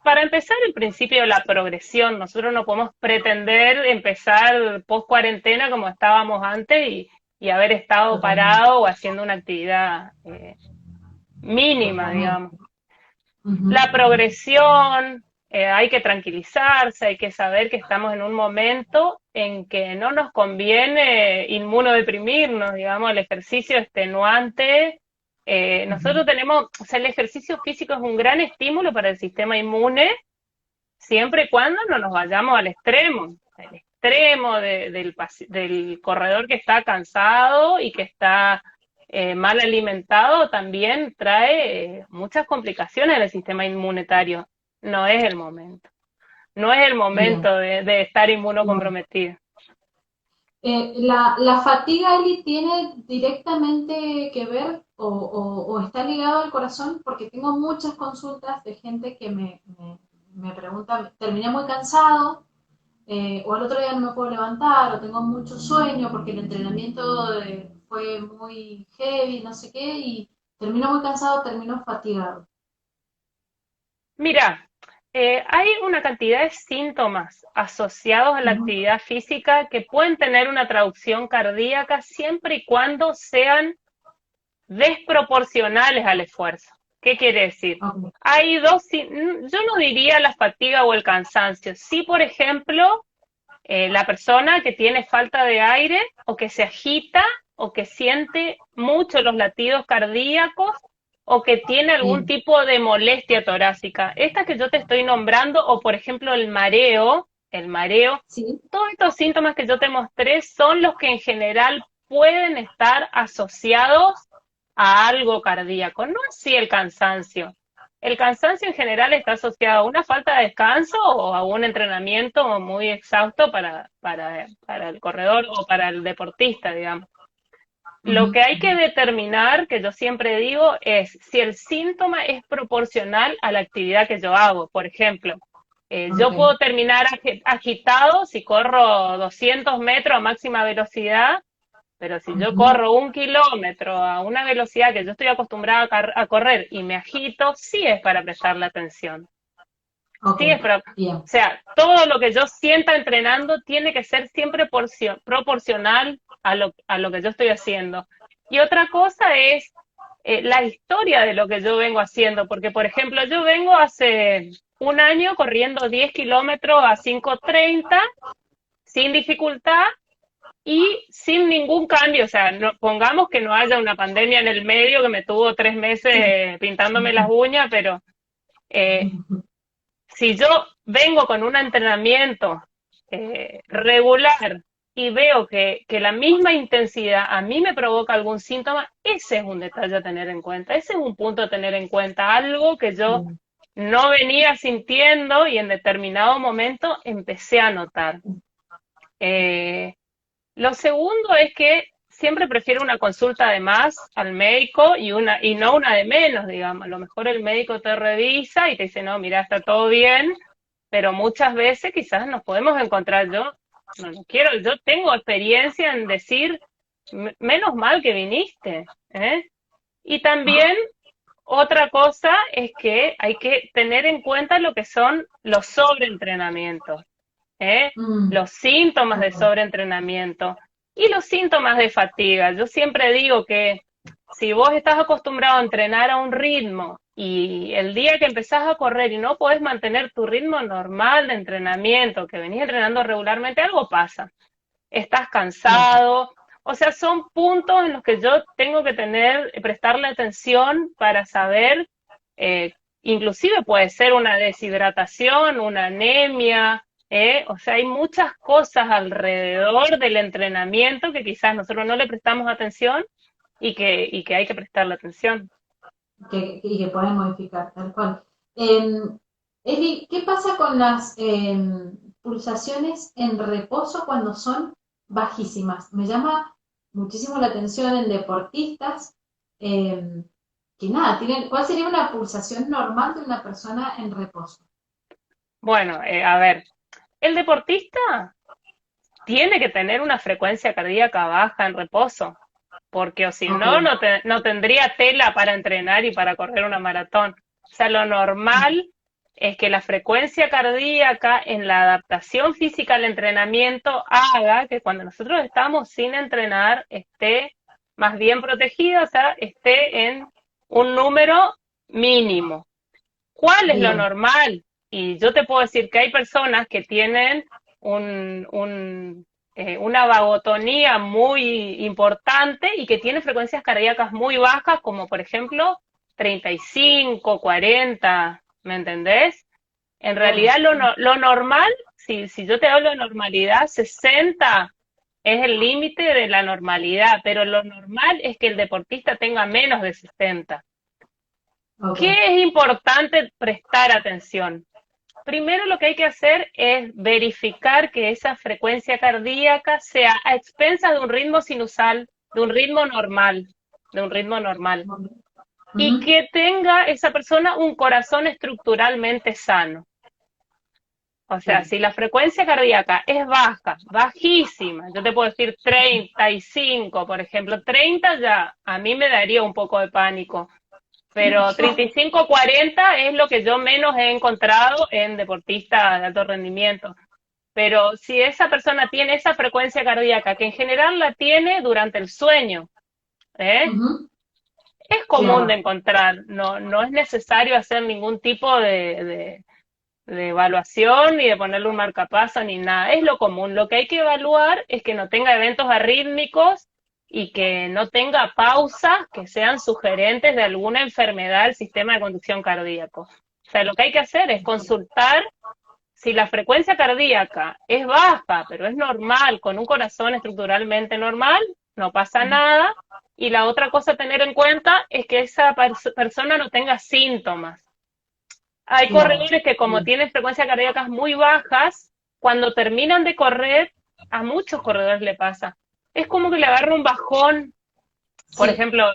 B: para empezar el principio de la progresión, nosotros no podemos pretender empezar post cuarentena como estábamos antes y haber estado
A: Totalmente,
B: parado o haciendo una actividad mínima, digamos.
A: totalmente. Ujú,
B: La
A: ujú.
B: progresión, hay que tranquilizarse, hay que saber que estamos en un momento en que no nos conviene inmunodeprimirnos, digamos, el ejercicio extenuante.
A: Ujú.
B: Nosotros tenemos, o sea, el ejercicio físico es un gran estímulo para el sistema inmune, siempre y cuando no nos vayamos al extremo. El extremo del corredor que está cansado y que está mal alimentado también trae muchas complicaciones en el sistema inmunitario. No es el momento. No es el
A: Bien,
B: momento de estar
A: bien.
B: inmunocomprometido.
A: La fatiga, Eli, tiene directamente que ver o está ligado al corazón, porque tengo muchas consultas de gente que me pregunta, terminé muy cansado, o al otro día no me puedo levantar, o tengo mucho sueño porque el entrenamiento fue muy heavy, no sé qué, y termino muy cansado, termino fatigado.
B: Mira, hay una cantidad de síntomas asociados a la
A: Ujú.
B: actividad física que pueden tener una traducción cardíaca siempre y cuando sean desproporcionales al esfuerzo. ¿Qué quiere decir?
A: Ok.
B: Hay yo no diría la fatiga o el cansancio. Sí, por ejemplo, la persona que tiene falta de aire o que se agita o que siente mucho los latidos cardíacos o que tiene algún
A: Bien,
B: tipo de molestia torácica. Esta que yo te estoy nombrando, o por ejemplo el mareo,
A: sí.
B: todos estos síntomas que yo te mostré son los que en general pueden estar asociados a algo cardíaco, no así el cansancio. El cansancio en general está asociado a una falta de descanso o a un entrenamiento muy exhausto para el corredor o para el deportista, digamos. Lo
A: Ujú,
B: que hay
A: ujú.
B: que determinar, que yo siempre digo, es si el síntoma es proporcional a la actividad que yo hago. Por ejemplo,
A: Ok.
B: yo puedo terminar agitado si corro 200 metros a máxima velocidad, pero si yo
A: Ujú.
B: corro 1 kilómetro a una velocidad que yo estoy acostumbrada a correr y me agito, sí es para prestarle atención.
A: Ok,
B: Sí es para, o
A: bien.
B: sea, todo lo que yo sienta entrenando tiene que ser siempre proporcional a lo que yo estoy haciendo. Y otra cosa es la historia de lo que yo vengo haciendo, porque por ejemplo, yo vengo hace un año corriendo 10 kilómetros a 5:30 sin dificultad y sin ningún cambio. O sea, pongamos que no haya una pandemia en el medio que me tuvo 3 meses
A: Sí.
B: pintándome las uñas, pero eh, si yo vengo con un entrenamiento regular y veo que la misma intensidad a mí me provoca algún síntoma, ese es un detalle a tener en cuenta, ese es un punto a tener en cuenta, algo que yo
A: Bien.
B: no venía sintiendo y en determinado momento empecé a notar. Eh, lo segundo es que siempre prefiero una consulta de más al médico y no una de menos, digamos. A lo mejor el médico te revisa y te dice, no, mira, está todo bien, pero muchas veces quizás nos podemos encontrar. No quiero, yo tengo experiencia en decir, menos mal que viniste, ¿eh? Y
A: Ah,
B: también otra cosa es que hay que tener en cuenta lo que son los sobreentrenamientos, ¿eh?
A: mm,
B: Los síntomas de
A: ok.
B: sobreentrenamiento y los síntomas de fatiga. Yo siempre digo que si vos estás acostumbrado a entrenar a un ritmo y el día que empezás a correr y no podés mantener tu ritmo normal de entrenamiento, que venís entrenando regularmente, algo pasa. Estás cansado, o sea, son puntos en los que yo tengo que prestarle atención para saber, eh, inclusive puede ser una deshidratación, una anemia, o sea, hay muchas cosas alrededor del entrenamiento que quizás nosotros no le prestamos atención y que hay que prestarle atención.
A: Y que pueden modificar, tal cual. Eli, ¿qué pasa con las pulsaciones en reposo cuando son bajísimas? Me llama muchísimo la atención en deportistas que nada, ¿cuál sería una pulsación normal de una persona en reposo?
B: Bueno, a ver, el deportista tiene que tener una frecuencia cardíaca baja en reposo, porque o si
A: Ok.
B: no, no tendría tela para entrenar y para correr una maratón. O sea, lo normal es que la frecuencia cardíaca en la adaptación física al entrenamiento haga que cuando nosotros estamos sin entrenar esté más bien protegida, o sea, esté en un número mínimo. ¿Cuál es lo
A: Bien.
B: normal? Y yo te puedo decir que hay personas que tienen una vagotonía muy importante y que tienen frecuencias cardíacas muy bajas, como por ejemplo 35, 40, ¿me entendés? En realidad
A: Claro.
B: lo normal, si yo te hablo de normalidad, 60 es el límite de la normalidad, pero lo normal es que el deportista tenga menos de 60.
A: Ok.
B: ¿Qué es importante prestar atención? Primero lo que hay que hacer es verificar que esa frecuencia cardíaca sea a expensas de un ritmo sinusal, de un ritmo normal, de un ritmo normal. Y
A: Ujú.
B: que tenga esa persona un corazón estructuralmente sano. O sea,
A: Bien.
B: si la frecuencia cardíaca es baja, bajísima, yo te puedo decir 35, por ejemplo, 30 ya a mí me daría un poco de pánico, pero 35-40 es lo que yo menos he encontrado en deportistas de alto rendimiento. Pero si esa persona tiene esa frecuencia cardíaca, que en general la tiene durante el sueño, ¿eh?
A: Ujú.
B: Es común de
A: Claro.
B: encontrar, no es necesario hacer ningún tipo de evaluación ni de ponerle un marcapaso ni nada, es lo común. Lo que hay que evaluar es que no tenga eventos arrítmicos y que no tenga pausas que sean sugerentes de alguna enfermedad del sistema de conducción cardíaco. O sea, lo que hay que hacer es consultar si la frecuencia cardíaca es baja, pero es normal, con un corazón estructuralmente normal, no pasa nada. Y la otra cosa a tener en cuenta es que esa persona no tenga síntomas. Hay
A: Claro.
B: corredores que como
A: Bien.
B: tienen frecuencias cardíacas muy bajas, cuando terminan de correr, a muchos corredores le pasa. Es como que le agarra un bajón. Por
A: Sí.
B: ejemplo,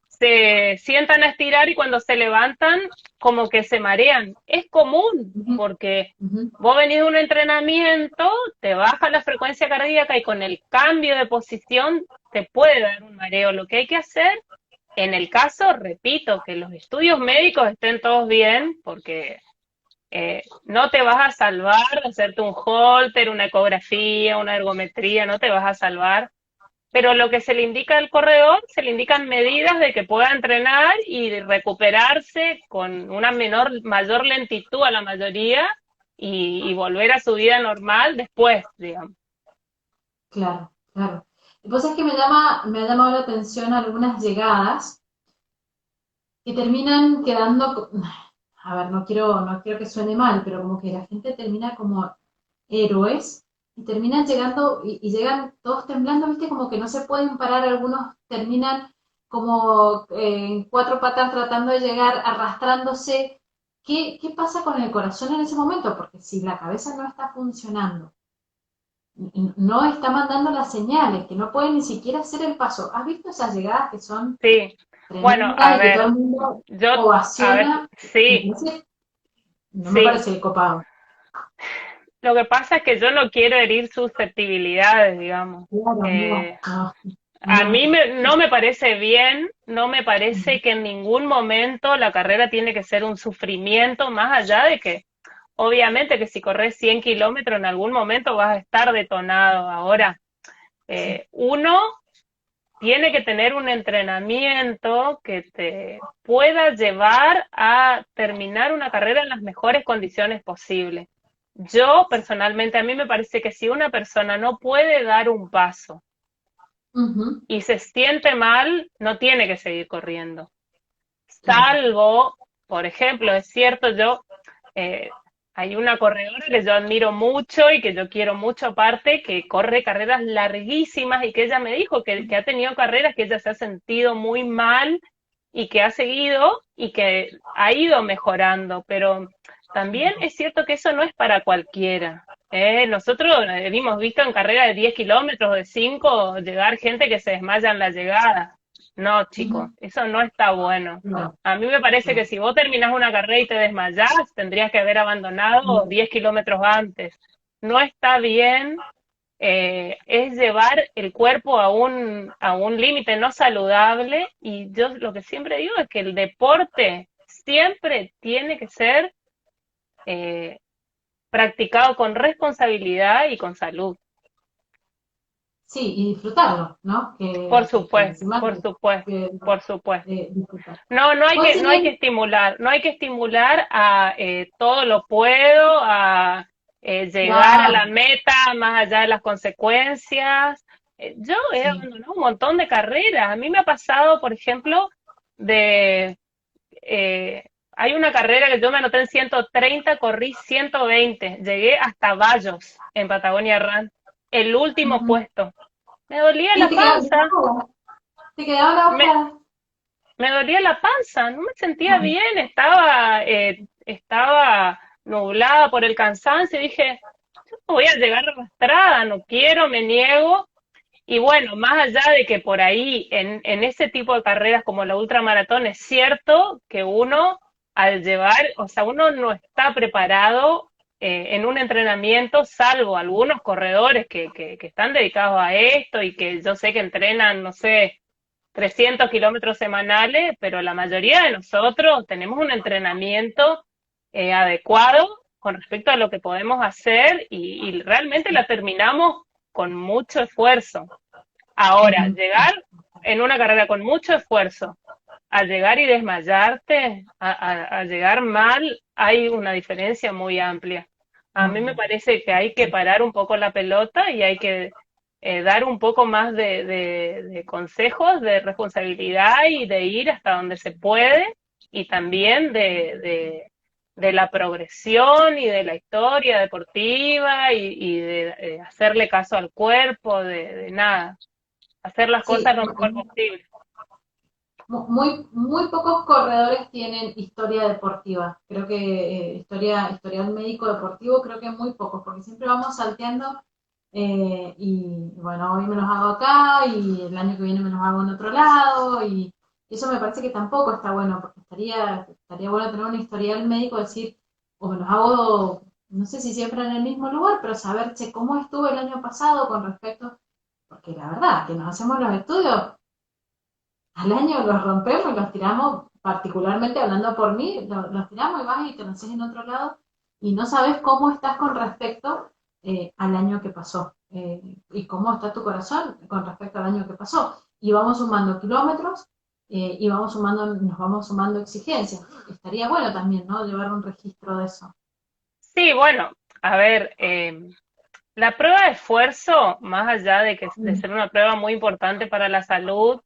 B: se sientan a estirar y cuando se levantan, como que se marean. Es común,
A: Ujú.
B: porque
A: Ujú.
B: vos venís de un entrenamiento, te baja la frecuencia cardíaca y con el cambio de posición te puede dar un mareo. Lo que hay que hacer, en el caso, repito, que los estudios médicos estén todos bien, porque no te vas a salvar de hacerte un holter, una ecografía, una ergometría, no te vas a salvar. Pero lo que se le indica al corredor, se le indican medidas de que pueda entrenar y recuperarse con una mayor lentitud a la mayoría y volver a su vida normal después, digamos.
A: Claro, claro. Y pues es que me ha llamado la atención algunas llegadas que terminan quedando, a ver, no quiero que suene mal, pero como que la gente termina como héroes y terminan llegando y llegan todos temblando, viste, como que no se pueden parar, algunos terminan como en cuatro patas tratando de llegar, arrastrándose. ¿Qué pasa con el corazón en ese momento? Porque si la cabeza no está funcionando, no está mandando las señales, que no puede ni siquiera hacer el paso. ¿Has visto esas llegadas que son
B: Sí, bueno,
A: tremendas y que todo el mundo
B: yo, a ver,
A: ovaciona?
B: sí,
A: No me
B: sí.
A: parece copado.
B: Lo que pasa es que yo no quiero herir susceptibilidades, digamos.
A: Claro, no,
B: Eh,
A: no,
B: A
A: no.
B: mí no me parece bien, no me parece que en ningún momento la carrera tiene que ser un sufrimiento, más allá de que, obviamente, que si corres 100 kilómetros en algún momento vas a estar detonado. Ahora,
A: Sí,
B: uno tiene que tener un entrenamiento que te pueda llevar a terminar una carrera en las mejores condiciones posibles. Yo personalmente, a mí me parece que si una persona no puede dar un paso
A: Ujú.
B: y se siente mal, no tiene que seguir corriendo. Salvo, por ejemplo, es cierto, eh, hay una corredora que yo admiro mucho y que yo quiero mucho aparte, que corre carreras larguísimas y que ella me dijo que ha tenido carreras que ella se ha sentido muy mal y que ha seguido y que ha ido mejorando, pero también es cierto que eso no es para cualquiera. Nosotros hemos visto en carreras de 10 kilómetros, de 5 llegar gente que se desmaya en la llegada. No, chicos,
A: Ujú.
B: eso no está bueno.
A: No,
B: A mí me parece que
A: no,
B: si vos terminás una carrera y te desmayás, tendrías que haber abandonado
A: no.
B: 10 kilómetros antes. No está bien, es llevar el cuerpo a un límite no saludable y yo lo que siempre digo es que el deporte siempre tiene que ser eh, practicado con responsabilidad y con salud.
A: Sí, y disfrutarlo, ¿no?
B: Por
A: Que
B: supuesto,
A: encima
B: por supuesto,
A: que,
B: por supuesto.
A: disfrutar.
B: No,
A: ¿Cuál
B: no
A: sería
B: hay que estimular, no hay que estimular a todo lo puedo, a llegar a la
A: claro,
B: meta más allá de las consecuencias. Yo he
A: sí,
B: abandonado un montón de carreras. A mí me ha pasado, por ejemplo, de hay una carrera que yo me anoté en 130, corrí 120, llegué hasta Bayos en Patagonia Run, el último
A: ujú.
B: puesto. Me dolía
A: Y
B: la panza,
A: te quedaba la
B: me,
A: hoja.
B: me dolía la panza, no me sentía bien, estaba nublada por el cansancio, y dije, yo no voy a llegar arrastrada, no quiero, me niego. Y bueno, más allá de que por ahí en ese tipo de carreras como la ultramaratón es cierto que uno al llevar, o sea, uno no está preparado en un entrenamiento, salvo algunos corredores que están dedicados a esto y que yo sé que entrenan, no sé, 300 kilómetros semanales, pero la mayoría de nosotros tenemos un entrenamiento adecuado con respecto a lo que podemos hacer y realmente la terminamos con mucho esfuerzo. Ahora,
A: Ujú.
B: llegar en una carrera con mucho esfuerzo, a llegar y desmayarte, a llegar mal, hay una diferencia muy amplia. A mí me parece que hay que parar un poco la pelota y hay que dar un poco más de consejos, de responsabilidad y de ir hasta donde se puede y también de la progresión y de la historia deportiva y de hacerle caso al cuerpo, de nada, hacer las cosas
A: Sí,
B: lo mejor posible.
A: muy pocos corredores tienen historia deportiva. Creo que historial médico deportivo, creo que muy pocos, porque siempre vamos salteando y bueno, hoy me los hago acá y el año que viene me los hago en otro lado y eso me parece que tampoco está bueno, porque estaría bueno tener un historial médico, decir, o me los hago, no sé si siempre en el mismo lugar, pero saber, che, cómo estuve el año pasado con respecto, porque la verdad, que nos hacemos los estudios al año los rompemos y los tiramos, particularmente hablando por mí, los tiramos y vas y te lo haces en otro lado y no sabes cómo estás con respecto al año que pasó y cómo está tu corazón con respecto al año que pasó. Y vamos sumando kilómetros y nos vamos sumando exigencias. Estaría bueno también, ¿no? Llevar un registro de eso.
B: Sí, bueno, a ver, la prueba de esfuerzo, más allá de
A: Mm,
B: ser una prueba muy importante para la salud,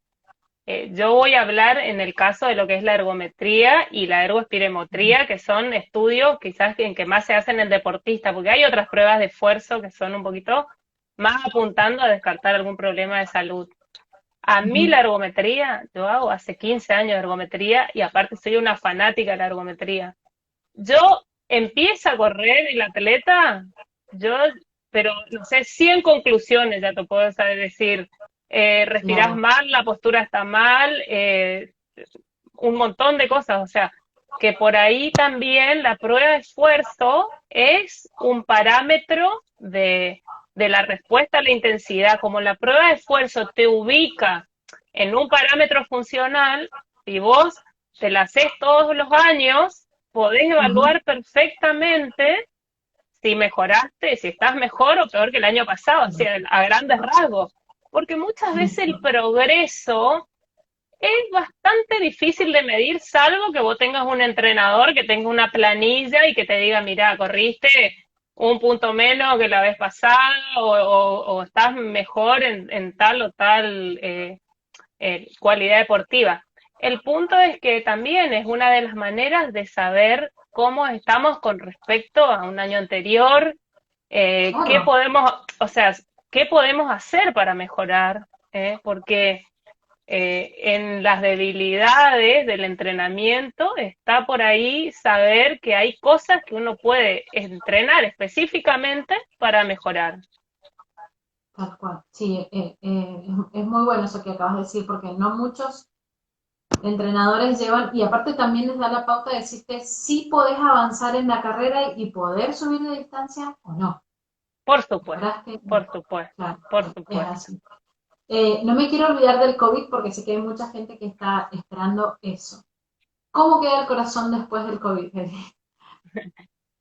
B: yo voy a hablar en el caso de lo que es la ergometría y la ergoespirometría, que son estudios quizás en que más se hacen en deportistas, porque hay otras pruebas de esfuerzo que son un poquito más apuntando a descartar algún problema de salud. A mí
A: ujú.
B: la ergometría, yo hago hace 15 años de ergometría y aparte soy una fanática de la ergometría. Yo empiezo a correr y la atleta, yo, pero no sé, 100 conclusiones ya te puedo saber decir. Respirás
A: Claro.
B: mal, la postura está mal, un montón de cosas. O sea, que por ahí también la prueba de esfuerzo es un parámetro de la respuesta a la intensidad. Como la prueba de esfuerzo te ubica en un parámetro funcional, si vos te la haces todos los años, podés
A: Ujú.
B: evaluar perfectamente si mejoraste, si estás mejor o peor que el año pasado, o sea, a grandes rasgos. porque muchas veces el progreso es bastante difícil de medir, salvo que vos tengas un entrenador que tenga una planilla y que te diga, mira, corriste un punto menos que la vez pasada o estás mejor en tal o tal cualidad deportiva. El punto es que también es una de las maneras de saber cómo estamos con respecto a un año anterior, qué
A: Claro,
B: podemos, o sea, qué podemos hacer para mejorar, porque en las debilidades del entrenamiento está por ahí saber que hay cosas que uno puede entrenar específicamente para mejorar.
A: tal cual. Sí, es muy bueno eso que acabas de decir, porque no muchos entrenadores llevan, y aparte también les da la pauta de decirte si podés avanzar en la carrera y poder subir de distancia o no.
B: Por
A: La
B: supuesto,
A: verdad es que,
B: por supuesto,
A: claro,
B: por
A: es
B: supuesto.
A: así. No me quiero olvidar del COVID porque sé que hay mucha gente que está esperando eso. ¿Cómo queda el corazón después del COVID?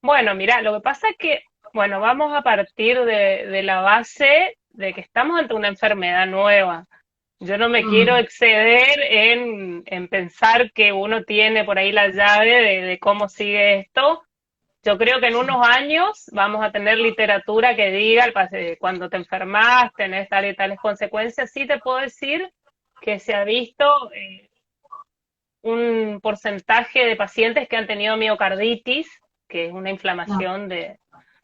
B: Bueno, mira, lo que pasa es que, bueno, vamos a partir de la base de que estamos ante una enfermedad nueva. Yo no me quiero
A: Mm,
B: exceder en pensar que uno tiene por ahí la llave de cómo sigue esto. Yo creo que en
A: sí,
B: unos años vamos a tener literatura que diga cuando te enfermas, tenés tales y tales consecuencias. Sí te puedo decir que se ha visto un porcentaje de pacientes que han tenido miocarditis, que es una
A: no.
B: inflamación del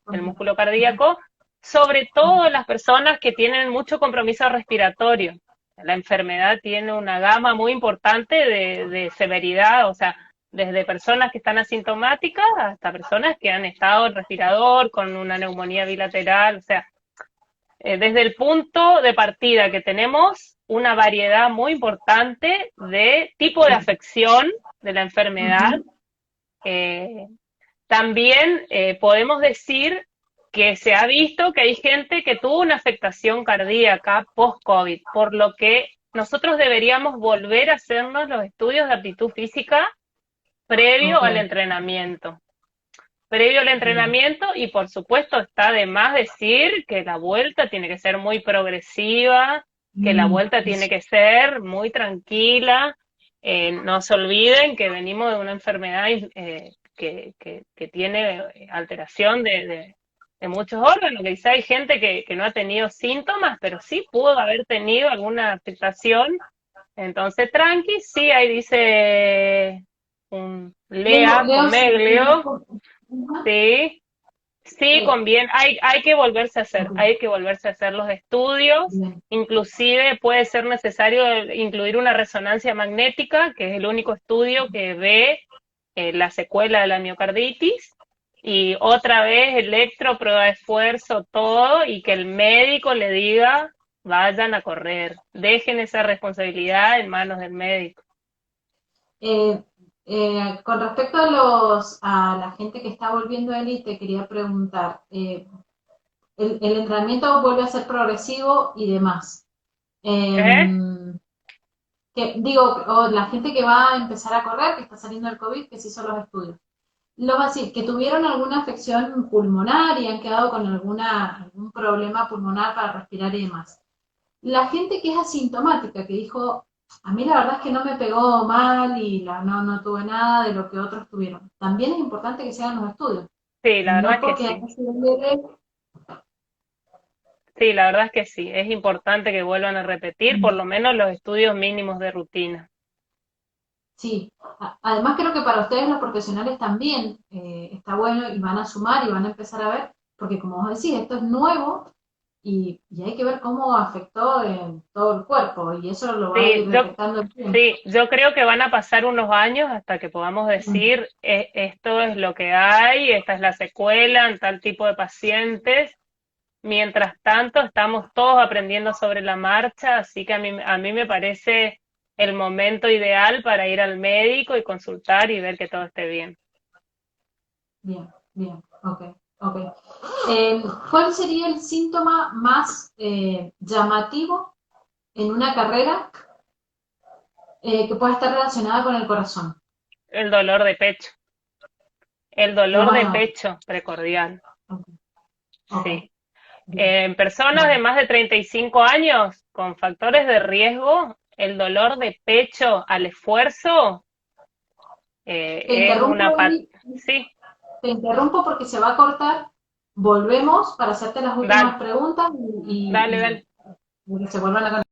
A: Ujú,
B: músculo
A: ujú,
B: cardíaco, sobre
A: ujú.
B: todo las personas que tienen mucho compromiso respiratorio. La enfermedad tiene una gama muy importante de severidad, o sea, desde personas que están asintomáticas hasta personas que han estado en respirador con una neumonía bilateral, o sea, desde el punto de partida que tenemos una variedad muy importante de tipo de
A: Sí.
B: afección de la enfermedad.
A: Ujú,
B: eh, También podemos decir que se ha visto que hay gente que tuvo una afectación cardíaca post-COVID, por lo que nosotros deberíamos volver a hacernos los estudios de aptitud física previo
A: ok,
B: al entrenamiento. Previo al
A: bien.
B: entrenamiento y por supuesto está de más decir que la vuelta tiene que ser muy progresiva, que la vuelta tiene
A: Eso.
B: que ser muy tranquila. No se olviden que venimos de una enfermedad que tiene alteración de muchos órganos, que quizá hay gente que no ha tenido síntomas, pero sí pudo haber tenido alguna afectación. Entonces, tranqui, sí, ahí dice un
A: Leo,
B: Lea
A: Leo, sí,
B: Comeglio,
A: ajá,
B: sí, sí,
A: eh,
B: conviene, hay que volverse a hacer,
A: ok,
B: hay que volverse a hacer los estudios,
A: bien.
B: inclusive puede ser necesario incluir una resonancia magnética, que es el único estudio que ve la secuela de la miocarditis, y otra vez electro, prueba de esfuerzo, todo, y que el médico le diga, vayan a correr, dejen esa responsabilidad en manos del médico.
A: Eh, con respecto a la gente que está volviendo a élite, quería preguntar, el entrenamiento vuelve a ser progresivo y demás.
B: ¿Eh?
A: Digo, o la gente que va a empezar a correr, que está saliendo del COVID, que se hizo los estudios. Los así, que tuvieron alguna afección pulmonar y han quedado con algún problema pulmonar para respirar y demás. La gente que es asintomática, que dijo, a mí la verdad es que no me pegó mal y no tuve nada de lo que otros tuvieron. También es importante que se hagan los estudios.
B: Sí, la verdad
A: No
B: es que
A: porque haya
B: sí.
A: sido leve.
B: Sí, la verdad es que sí. Es importante que vuelvan a repetir por lo menos los estudios mínimos de rutina.
A: Sí, además creo que para ustedes los profesionales también está bueno y van a sumar y van a empezar a ver, porque como vos decís, esto es nuevo y hay que ver cómo afectó en todo el cuerpo y eso lo va a
B: Sí,
A: ir detectando el tiempo.
B: sí, yo creo que van a pasar unos años hasta que podamos
A: Mm,
B: decir, esto es lo que hay, esta es la secuela en tal tipo de pacientes". Mientras tanto, estamos todos aprendiendo sobre la marcha, así que a mí me parece el momento ideal para ir al médico y consultar y ver que todo esté bien.
A: bien, bien, ok, ok. ¿Cuál sería el síntoma más llamativo en una carrera que pueda estar relacionada con el corazón?
B: El dolor de pecho, el
A: Lo
B: dolor
A: vas
B: de
A: a notar.
B: pecho precordial,
A: Ok, ok,
B: sí.
A: bien,
B: En personas de
A: bien.
B: más de 35 años, con factores de riesgo, el dolor de pecho al esfuerzo
A: Te
B: es una...
A: interrumpo, Eli,
B: Sí,
A: te interrumpo porque se va a cortar. Volvemos para hacerte las últimas
B: dale,
A: preguntas
B: dale, dale.
A: y que se vuelvan a conectar.